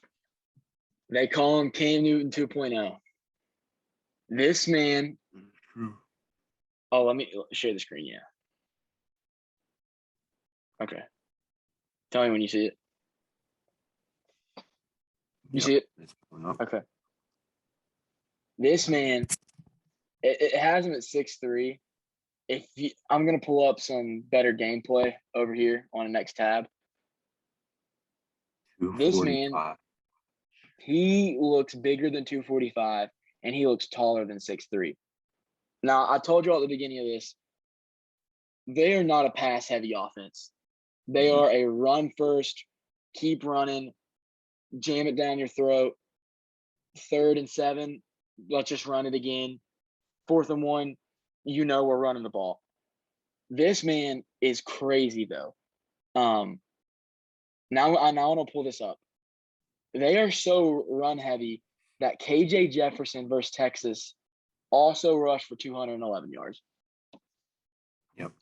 They call him Cam Newton 2.0. This man. Oh, let me share the screen. Yeah. Okay. Tell me when you see it. You see it? Okay. This man, it has him at 6'3", I'm gonna pull up some better gameplay over here on the next tab. This man, 245. he looks bigger than 245, and he looks taller than 6'3". Now, I told you all at the beginning of this, they are not a pass-heavy offense. They are a run first, keep running, jam it down your throat. 3rd and 7, let's just run it again. 4th and 1, we're running the ball. This man is crazy though. Now I want to pull this up. They are so run heavy that KJ Jefferson versus Texas also rushed for 211 yards. Yep.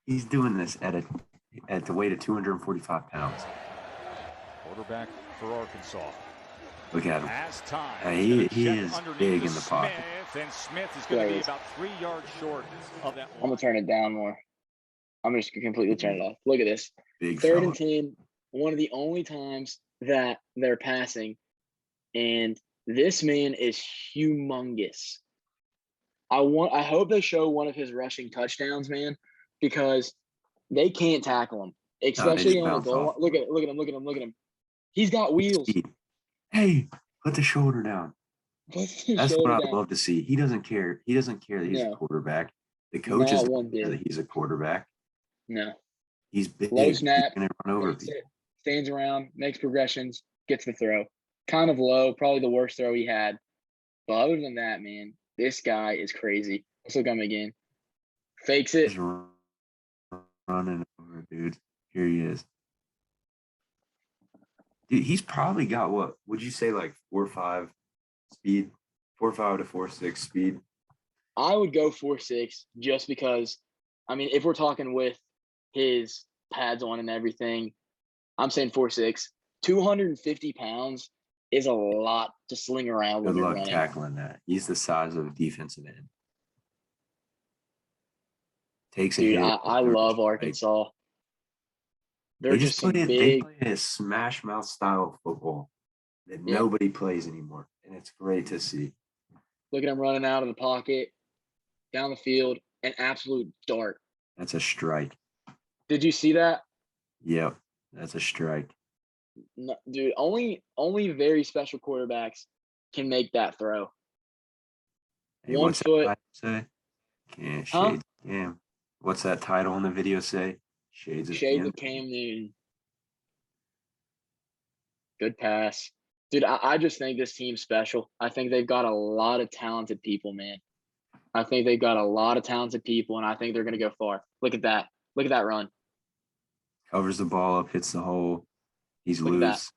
He's doing this at the weight of 245 pounds. Quarterback for Arkansas. Look at him. As time, he is big in the pocket. And Smith is going to be about 3 yards short of that. I'm going to turn it down more. I'm just going to completely turn it off. Look at this. Big 3rd and 10, one of the only times that they're passing. And this man is humongous. I hope they show one of his rushing touchdowns, man, because they can't tackle him, especially on the goal. Look at him. He's got wheels. Hey, put the shoulder down. That's what I love to see. He doesn't care. He doesn't care that he's a quarterback. The coaches don't care that he's a quarterback. No. He's big. Low snap. He's gonna run over people. Stands around, makes progressions, gets the throw. Kind of low, probably the worst throw he had. But other than that, man, this guy is crazy. Let's look at him again. Fakes it. He's running over, dude. Here he is. Dude, he's probably got what would you say, like 4.5 speed, 4.5 to 4.6 speed? I would go 4.6 just because, I mean, if we're talking with his pads on and everything, I'm saying 4.6. 250 pounds is a lot to sling around. Good luck tackling that. He's the size of a defensive end. Takes a hit. I love Arkansas. They're just big. They play a smash mouth style of football that nobody plays anymore, and it's great to see. Look at him running out of the pocket, down the field, an absolute dart. That's a strike. Did you see that? Yep, that's a strike. No, dude, only very special quarterbacks can make that throw. Hey, 1 foot. Say? Can't shades. Yeah. What's that title in the video say? Shades of Cam Newton. Good pass. Dude, I just think this team's special. I think they've got a lot of talented people, man. I think they've got a lot of talented people, and I think they're going to go far. Look at that. Look at that run. Covers the ball up, hits the hole. He's loose.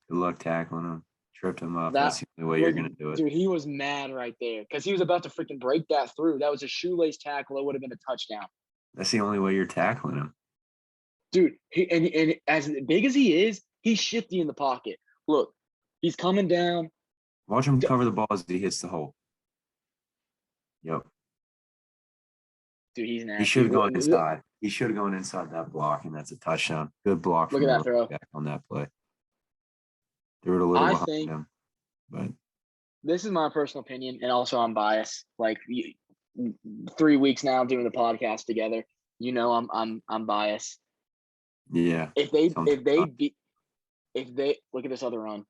Good luck tackling him. Tripped him up. That's the only way you're going to do it. Dude, he was mad right there because he was about to freaking break that through. That was a shoelace tackle. It would have been a touchdown. That's the only way you're tackling him. Dude, and as big as he is, he's shifty in the pocket. Look, he's coming down. Watch him cover the ball as he hits the hole. Yep. Dude, he's nasty. He should have gone inside. He should have gone inside that block, and that's a touchdown. Good block. Look at that throw on that play. Threw it a little behind him, but this is my personal opinion, and also I'm biased. Like 3 weeks now doing the podcast together, I'm biased. Yeah. If they look at this other run,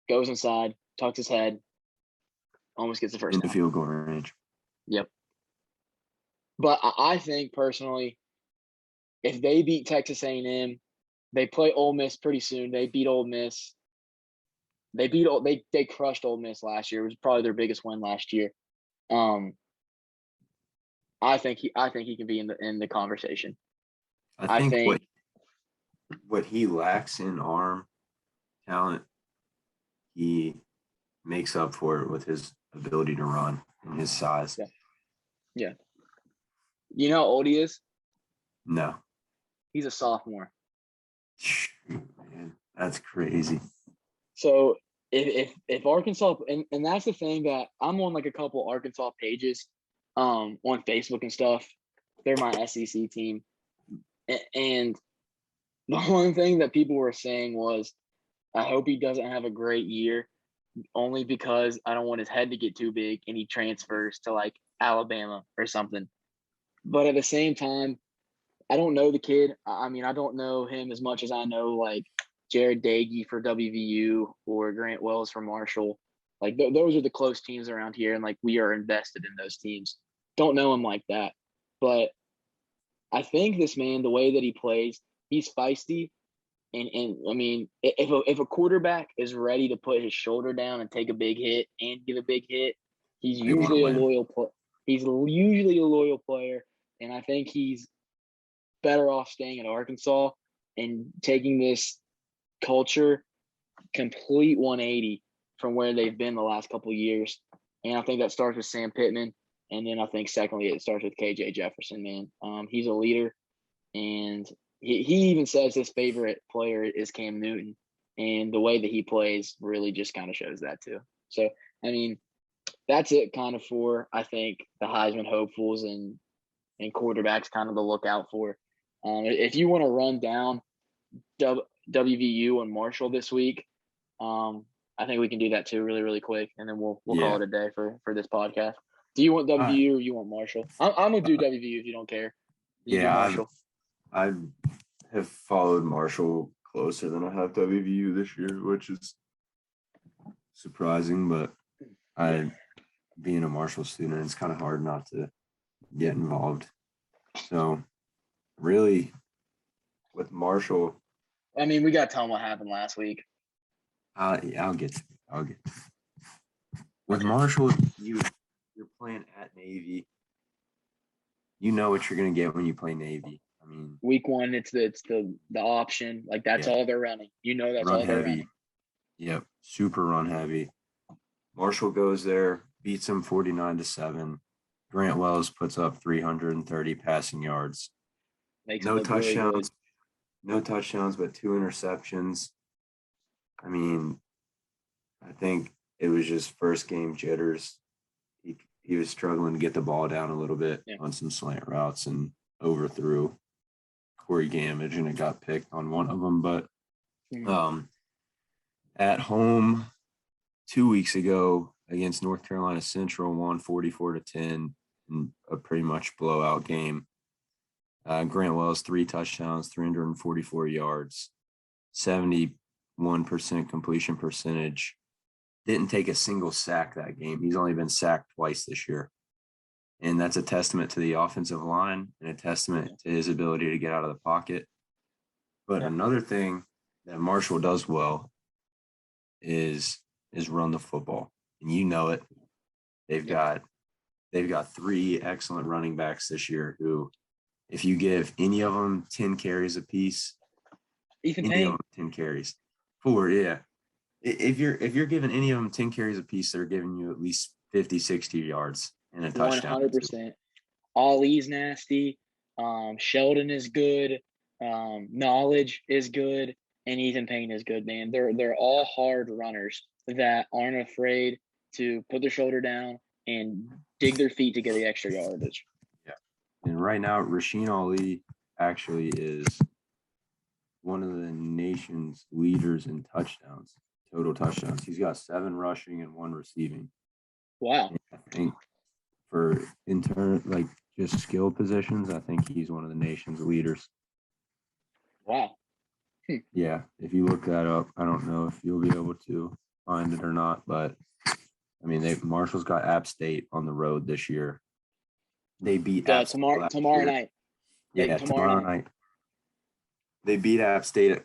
goes inside, tucks his head, almost gets the first in down. The field goal range. Yep. But I think personally, if they beat Texas A&M, they play Ole Miss pretty soon. They beat Ole Miss. They crushed Ole Miss last year. It was probably their biggest win last year. I think he can be in the conversation. I think what he lacks in arm talent, he makes up for it with his ability to run and his size. Yeah. You know how old he is? No. He's a sophomore. Shoot, man, that's crazy. So if Arkansas and that's the thing that I'm on like a couple Arkansas pages on Facebook and stuff. They're my SEC team. And the one thing that people were saying was, I hope he doesn't have a great year, only because I don't want his head to get too big and he transfers to like Alabama or something. But at the same time, I don't know the kid. I mean, I don't know him as much as I know like Jared Dagey for WVU or Grant Wells for Marshall. Like those are the close teams around here, and like we are invested in those teams. Don't know him like that, but I think this man, the way that he plays, he's feisty. And I mean, if a quarterback is ready to put his shoulder down and take a big hit and give a big hit, he's They wanna usually a win. loyal. He's usually a loyal player, and I think he's better off staying at Arkansas and taking this culture complete 180 from where they've been the last couple of years. And I think that starts with Sam Pittman, and then I think secondly it starts with KJ Jefferson. Man, he's a leader, and he even says his favorite player is Cam Newton, and the way that he plays really just kind of shows that too. So I mean, that's it kind of for I think the Heisman hopefuls and quarterbacks kind of to look out for. If you want to run down WVU and Marshall this week, I think we can do that too, really, really quick, and then we'll call it a day for this podcast. Do you want WVU or you want Marshall? I'm gonna do WVU if you don't care. You do Marshall. I have followed Marshall closer than I have WVU this year, which is surprising, but being a Marshall student, it's kind of hard not to get involved. So really with Marshall, I mean, we got to tell them what happened last week. Yeah, I'll get to it. With Marshall, you're playing at Navy. You know what you're going to get when you play Navy. I mean, week one, it's the option. Like that's all they're running. You know that's run all they're heavy. running. Yep, super run heavy. Marshall goes there, beats them 49-7. Grant Wells puts up 330 passing yards. No touchdowns. No touchdowns, but 2 interceptions. I mean, I think it was just first game jitters. He was struggling to get the ball down a little bit on some slant routes and overthrew Corey Gamage, and it got picked on one of them. But at home 2 weeks ago against North Carolina Central, won 44-10 in a pretty much blowout game. Grant Wells, 3 touchdowns, 344 yards, 71% completion percentage. Didn't take a single sack that game. He's only been sacked twice this year. And that's a testament to the offensive line and a testament to his ability to get out of the pocket. But another thing that Marshall does well is run the football. And you know it. They've got 3 excellent running backs this year who, if you give any of them 10 carries apiece, Ethan Payne. 10 carries. 4, yeah. If you're giving any of them 10 carries apiece, they're giving you at least 50, 60 yards and a touchdown. 100%. Ollie's nasty. Sheldon is good. Knowledge is good. And Ethan Payne is good, man. They're all hard runners that aren't afraid to put their shoulder down and dig their feet to get the extra yardage. Yeah. And right now, Rasheen Ali actually is one of the nation's leaders in touchdowns, total touchdowns. He's got 7 rushing and 1 receiving. Wow. And I think for just skill positions, I think he's one of the nation's leaders. Wow. Yeah, if you look that up, I don't know if you'll be able to find it or not, but I mean, Marshall's got App State on the road this year. They beat App State tomorrow night. Yeah, tomorrow night. They beat App State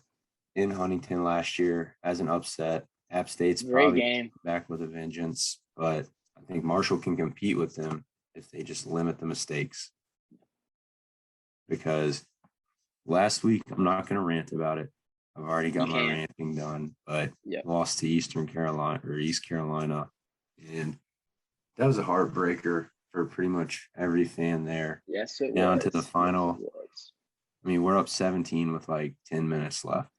in Huntington last year as an upset. App State's probably back with a vengeance, but I think Marshall can compete with them if they just limit the mistakes. Because last week, I'm not going to rant about it. I've already got my ranting done, but lost to East Carolina. And that was a heartbreaker for pretty much every fan there. Yes, it down was. To the final. I mean, we're up 17 with like 10 minutes left.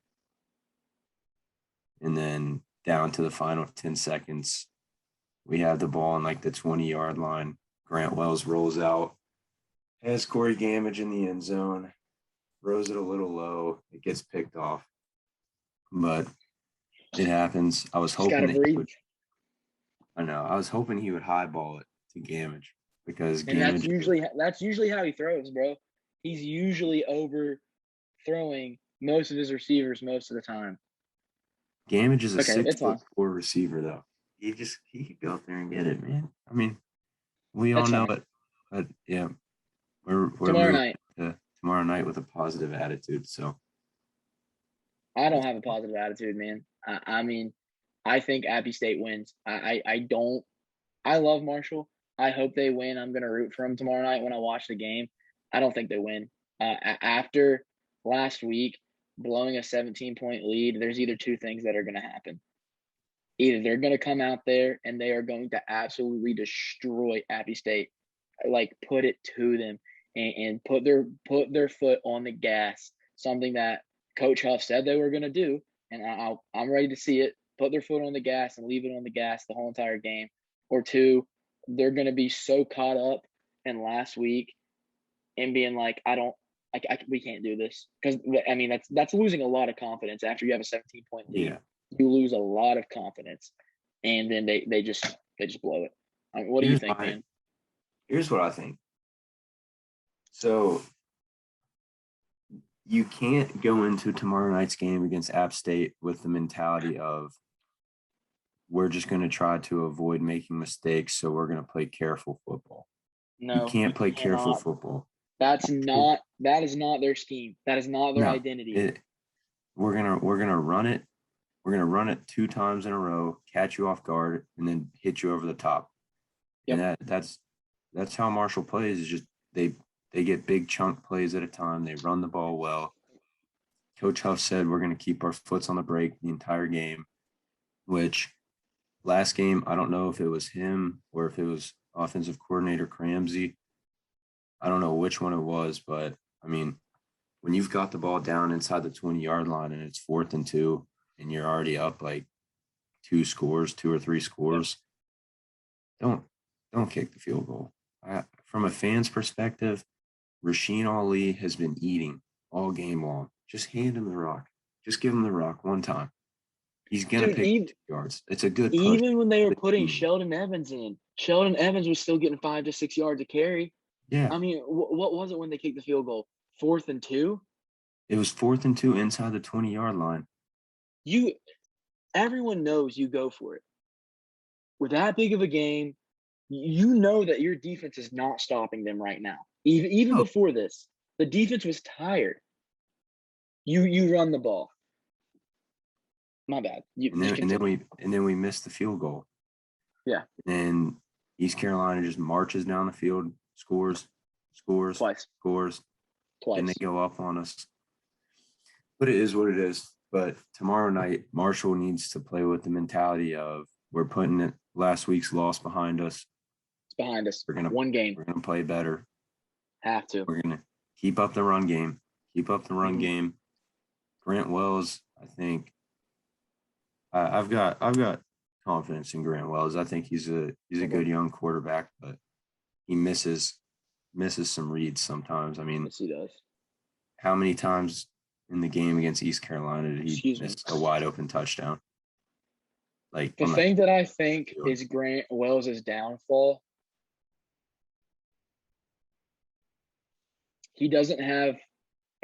And then down to the final 10 seconds, we have the ball on like the 20-yard line. Grant Wells rolls out, has Corey Gamage in the end zone, throws it a little low. It gets picked off. But it happens. I was hoping I was hoping he would highball it to Gamage. because And that's usually how he throws, bro. He's usually overthrowing most of his receivers most of the time. Gamage is a Okay, it's fine. 6'4" receiver, though. He could go out there and get it, man. I mean, we all That's know fine. it, but yeah, we're Tomorrow moving night. to tomorrow night with a positive attitude. So I don't have a positive attitude, man. I mean, I think Appy State wins. I love Marshall. I hope they win. I'm gonna root for them tomorrow night when I watch the game. I don't think they win. After last week blowing a 17-point lead, there's either two things that are gonna happen. Either they're gonna come out there and they are going to absolutely destroy Appy State, like put it to them, and put their foot on the gas. Something that Coach Huff said they were gonna do, and I'm ready to see it. Put their foot on the gas and leave it on the gas the whole entire game. Or two, they're going to be so caught up in last week and being like, we can't do this. Because, I mean, that's losing a lot of confidence after you have a 17-point lead. yeah, You lose a lot of confidence, and then they just blow it. I mean, what do you think, man? Here's what I think. So you can't go into tomorrow night's game against App State with the mentality of we're just going to try to avoid making mistakes, so we're going to play careful football. No, you can't play careful football. That is not their scheme. That is not their identity. We're gonna run it. We're gonna run it 2 times in a row, catch you off guard, and then hit you over the top. Yep. And that's how Marshall plays. Is just they get big chunk plays at a time. They run the ball well. Coach Huff said we're gonna keep our foots on the brake the entire game, which last game, I don't know if it was him or if it was offensive coordinator Cramsey. I don't know which one it was, but I mean, when you've got the ball down inside the 20-yard line and it's 4th and 2 and you're already up like 2 or 3 scores, don't kick the field goal. From a fan's perspective, Rasheen Ali has been eating all game long. Just hand him the rock. Just give him the rock one time. He's going to pick 2 yards. It's a good push. Even when they were putting Sheldon Evans in, Sheldon Evans was still getting 5 to 6 yards to carry. Yeah. I mean, what was it when they kicked the field goal? 4th and 2? It was 4th and 2 inside the 20-yard line. Everyone knows you go for it. With that big of a game, you know that your defense is not stopping them right now. Even before this, the defense was tired. You run the ball. My bad. And then we missed the field goal. Yeah. And East Carolina just marches down the field, scores twice. And they go up on us. But it is what it is. But tomorrow night, Marshall needs to play with the mentality of we're putting last week's loss behind us. It's behind us. We're gonna one game. We're gonna play better. Have to. We're gonna keep up the run game. Game. Grant Wells, I think. I've got confidence in Grant Wells. I think he's a good young quarterback, but he misses some reads sometimes. I mean, yes, he does. How many times in the game against East Carolina did he miss a wide open touchdown? Like the thing that I think is Grant Wells' downfall, he doesn't have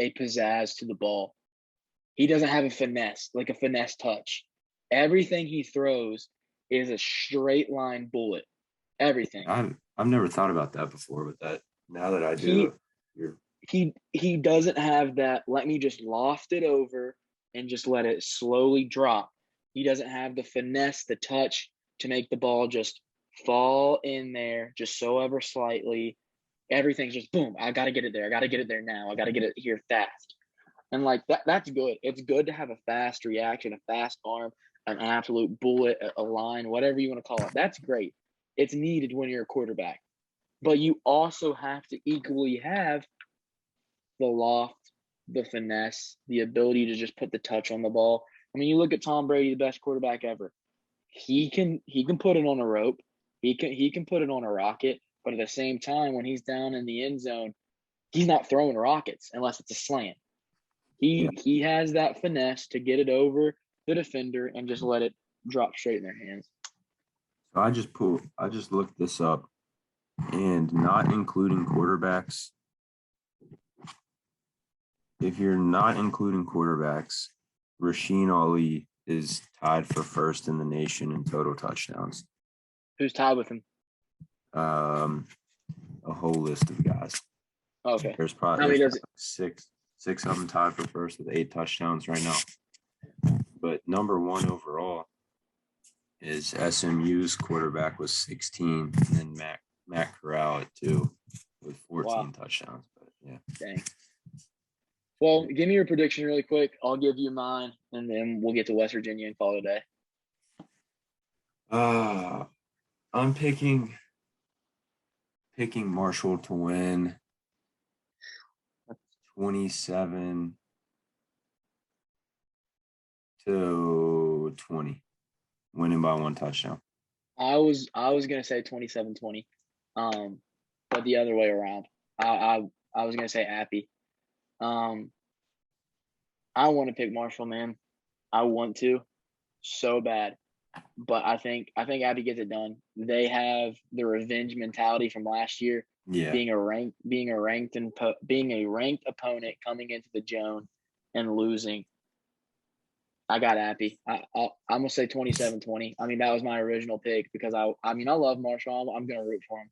a pizzazz to the ball. He doesn't have a finesse touch. Everything he throws is a straight line bullet. Everything. I've never thought about that before, but that now that I do, he doesn't have that. Let me just loft it over and just let it slowly drop. He doesn't have the finesse, the touch to make the ball just fall in there just so ever slightly. Everything's just boom. I got to get it there. I got to get it there now. I got to get it here fast. And like that's good. It's good to have a fast reaction, a fast arm, an absolute bullet, a line, whatever you want to call it. That's great. It's needed when you're a quarterback. But you also have to equally have the loft, the finesse, the ability to just put the touch on the ball. I mean, you look at Tom Brady, the best quarterback ever. He can put it on a rope. He can put it on a rocket. But at the same time, when he's down in the end zone, he's not throwing rockets unless it's a slant. He has that finesse to get it over the defender and just let it drop straight in their hands. So I just looked this up. And not including quarterbacks. If you're not including quarterbacks, Rasheen Ali is tied for first in the nation in total touchdowns. Who's tied with him? A whole list of guys. Okay. There's How probably many does it? six of them tied for first with 8 touchdowns right now. But number one overall is SMU's quarterback with 16, and then Matt Corral at 2 with 14 touchdowns. But yeah. Dang. Well, give me your prediction really quick. I'll give you mine, and then we'll get to West Virginia and call it a day. I'm picking Marshall to win 27-20, winning by 1 touchdown. I was gonna say 27-20, but the other way around. I was gonna say Appy. I want to pick Marshall, man. I want to so bad, but I think Appy gets it done. They have the revenge mentality from last year. Yeah, being a ranked opponent coming into the Joan and losing. I got Appy. I'm gonna say 27-20. I mean, that was my original pick because I love Marshall. I'm gonna root for him.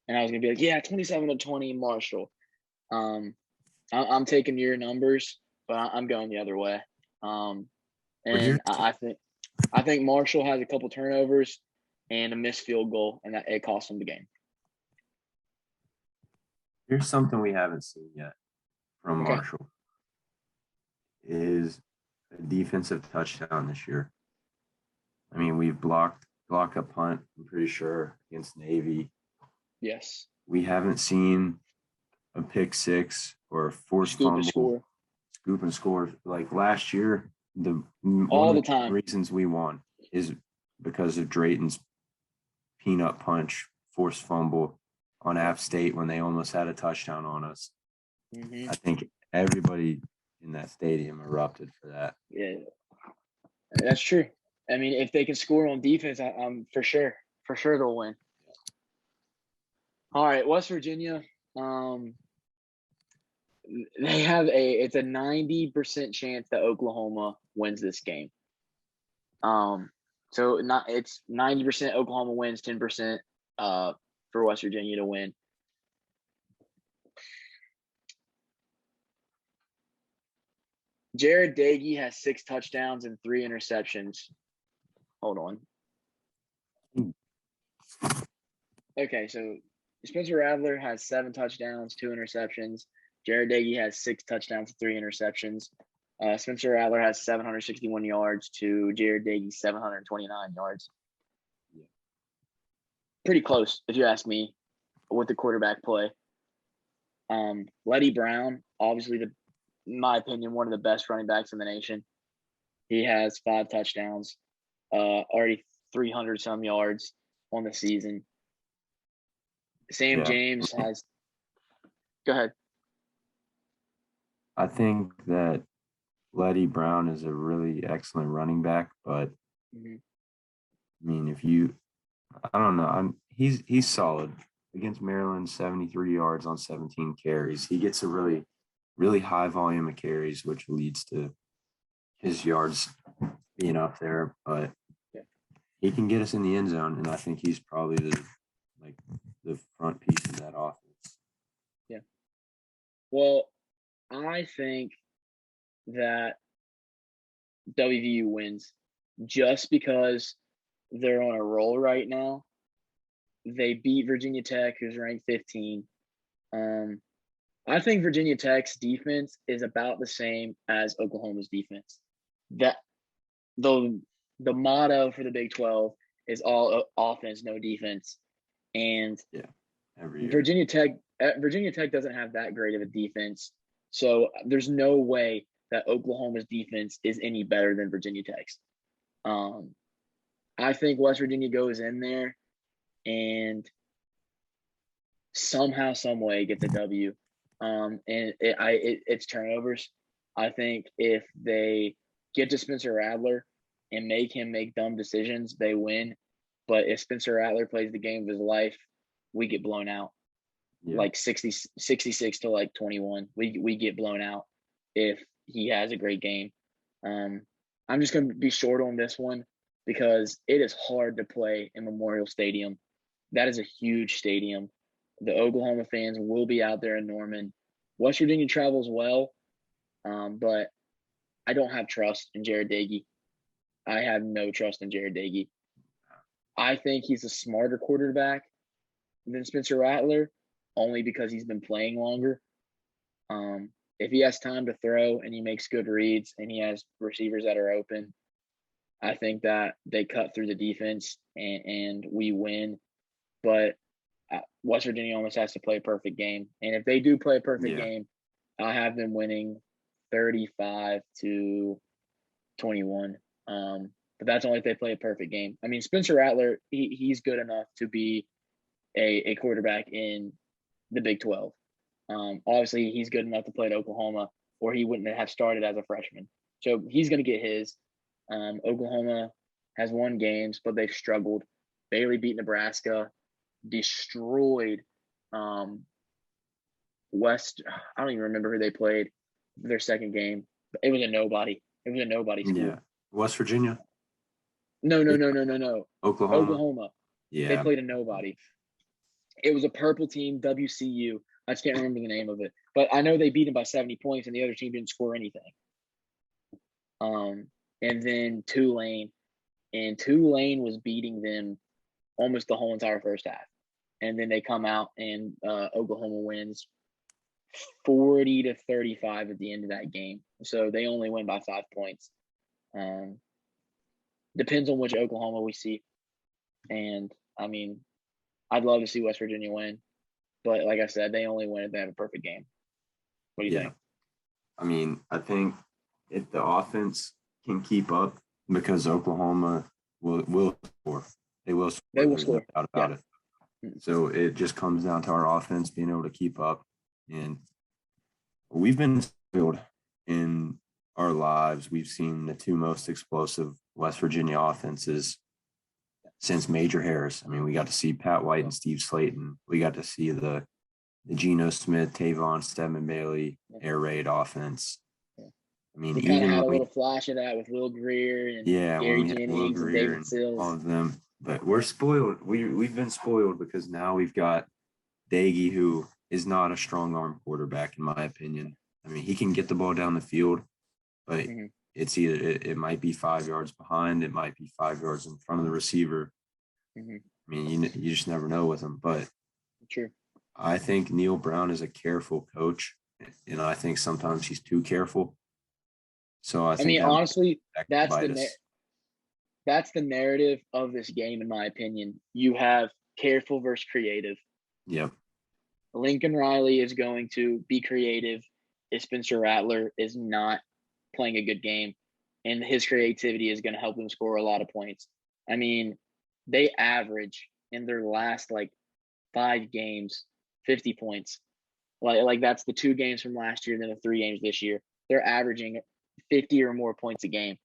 And I was gonna be like, yeah, 27-20 Marshall. I'm taking your numbers, but I'm going the other way. And I think Marshall has a couple turnovers and a missed field goal, and that it cost them the game. Here's something we haven't seen yet from Marshall is a defensive touchdown this year. I mean, we've blocked a punt, I'm pretty sure, against Navy. Yes. We haven't seen a pick six or a forced fumble, scoop and score. Like last year, all the time reasons we won is because of Drayton's peanut punch, forced fumble on App State when they almost had a touchdown on us. Mm-hmm. I think everybody in that stadium erupted for that. Yeah, that's true. I mean, if they can score on defense, I'm for sure they'll win. All right, West Virginia. They have it's a 90% chance that Oklahoma wins this game. So it's 90% Oklahoma wins, 10% for West Virginia to win. Jared Dagey has 6 touchdowns and 3 interceptions. Hold on. Okay, so Spencer Rattler has 7 touchdowns, 2 interceptions. Jared Dagey has 6 touchdowns and 3 interceptions. Spencer Rattler has 761 yards to Jared Dagey's 729 yards. Yeah. Pretty close, if you ask me, with the quarterback play. Letty Brown, obviously, in my opinion, one of the best running backs in the nation. He has 5 touchdowns, already 300-some yards on the season. Sam James has – go ahead. I think that Letty Brown is a really excellent running back, but I mean, I don't know. He's solid against Maryland. 73 yards on 17 carries. He gets a really, really high volume of carries, which leads to his yards being up there. But he can get us in the end zone, and I think he's probably the front piece of that offense. Yeah. Well, I think that WVU wins just because they're on a roll right now. They beat Virginia Tech, who's ranked 15. I think Virginia Tech's defense is about the same as Oklahoma's defense. That the motto for the Big 12 is all offense, no defense. And every year. Virginia Tech doesn't have that great of a defense. So there's no way that Oklahoma's defense is any better than Virginia Tech's. I think West Virginia goes in there and somehow, some way get the W. And it's turnovers. I think if they get to Spencer Rattler and make him make dumb decisions, they win. But if Spencer Rattler plays the game of his life we get blown out. Yeah. Like 66 to like 21. We get blown out if he has a great game. I'm just going to be short on this one because it is hard to play in Memorial Stadium. That is a huge stadium. The Oklahoma fans will be out there in Norman. West Virginia travels well, but I don't have trust in Jared Dagey. I have no trust in Jared Dagey. I think he's a smarter quarterback than Spencer Rattler, only because he's been playing longer. If he has time to throw and he makes good reads and he has receivers that are open, I think that they cut through the defense and we win. But West Virginia almost has to play a perfect game. And if they do play a perfect game, I have them winning 35-21. But that's only if they play a perfect game. I mean, Spencer Rattler, he's good enough to be a quarterback in the Big 12. Obviously, he's good enough to play at Oklahoma, or he wouldn't have started as a freshman. So he's going to get his. Oklahoma has won games, but they've struggled. Bailey beat Nebraska, destroyed West. I don't even remember who they played their second game. It was a nobody. It was a nobody school. Yeah. West Virginia? No. Oklahoma. Yeah. They played a nobody. It was a purple team, WCU. I just can't remember the name of it. But I know they beat them by 70 points, and the other team didn't score anything. And then Tulane. And Tulane was beating them almost the whole entire first half. And then they come out and Oklahoma wins 40-35 at the end of that game. So they only win by 5 points. Depends on which Oklahoma we see. And, I mean, I'd love to see West Virginia win. But like I said, they only win if they have a perfect game. What do you think? I mean, I think if the offense can keep up, because Oklahoma will score. They will score. They will score. No doubt about it. So it just comes down to our offense being able to keep up. And we've been spoiled in our lives. We've seen the two most explosive West Virginia offenses since Major Harris. I mean, we got to see Pat White and Steve Slayton. We got to see the Geno Smith, Tavon, Stedman Bailey air raid offense. I mean, we kind of had a little flash of that with Will Greer and Gary Jennings and David Sills. All of them. But we're spoiled. We've been spoiled because now we've got Dagey, who is not a strong arm quarterback, in my opinion. I mean, he can get the ball down the field, but it's either it might be 5 yards behind, it might be 5 yards in front of the receiver. I mean, you just never know with him. But true. I think Neil Brown is a careful coach, and I think sometimes he's too careful. So I mean, honestly, that's the narrative of this game, in my opinion. You have careful versus creative. Yep. Lincoln Riley is going to be creative if Spencer Rattler is not playing a good game, and his creativity is going to help him score a lot of points. I mean, they average in their last 5 games 50 points. Like that's the 2 games from last year, and then the 3 games this year. They're averaging 50 or more points a game.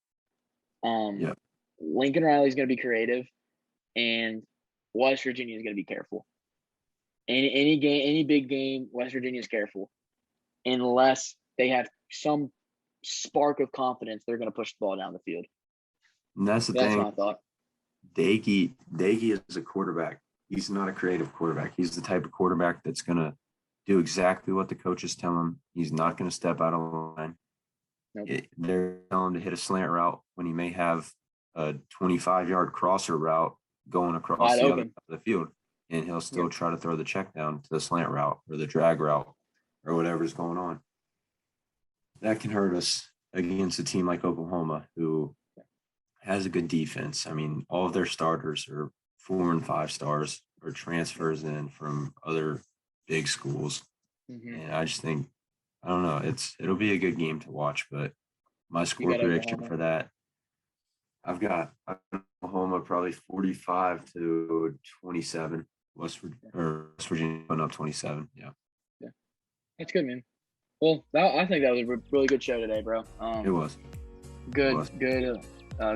Lincoln Riley is going to be creative, and West Virginia is going to be careful. Any big game, West Virginia is careful, unless they have some spark of confidence. They're going to push the ball down the field. And that's thing. That's my thought. Dagey is a quarterback. He's not a creative quarterback. He's the type of quarterback that's going to do exactly what the coaches tell him. He's not going to step out of line. Nope. They're telling him to hit a slant route when he may have a 25-yard crosser route going across the other side of the field, and he'll still try to throw the check down to the slant route or the drag route or whatever's going on. That can hurt us against a team like Oklahoma, who has a good defense. I mean, all of their starters are 4 and 5 stars or transfers in from other big schools. And I just think, I don't know, it'll be a good game to watch, but my score prediction for that, I've got Oklahoma probably 45-27. West Virginia putting up 27. Yeah. That's good, man. Well, I think that was a really good show today, bro. It was. Good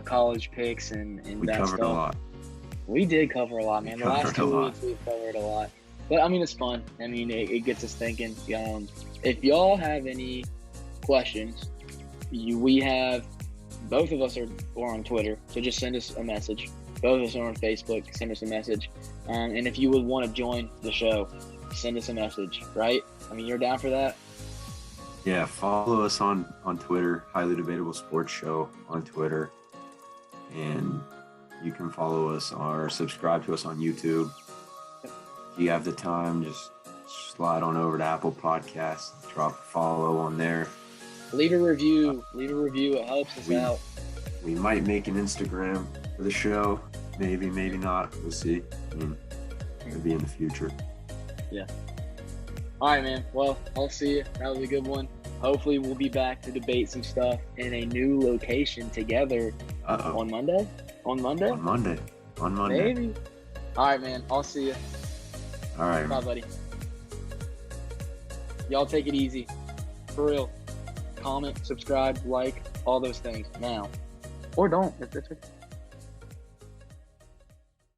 college picks and we that covered stuff. a lot. We did cover a lot, man. The last 2 weeks we've covered a lot. But I mean, it's fun. I mean, it gets us thinking. If y'all have any questions, we have both of us are on Twitter, so just send us a message. Both of us are on Facebook. Send us a message. And if you would want to join the show, send us a message. Right? I mean, you're down for that? Yeah, follow us on Twitter, Highly Debatable Sports Show on Twitter. And you can follow us or subscribe to us on YouTube. If you have the time, just slide on over to Apple Podcasts, drop a follow on there. Leave a review. It helps us out. We might make an Instagram for the show. Maybe not. We'll see. I mean, maybe in the future. Yeah. All right, man. Well, I'll see you. That was a good one. Hopefully, we'll be back to debate some stuff in a new location together on Monday. On Monday? On Monday. Maybe. All right, man. I'll see you. All right. Bye, buddy. Y'all take it easy. For real. Comment, subscribe, like, all those things now. Or don't. If it's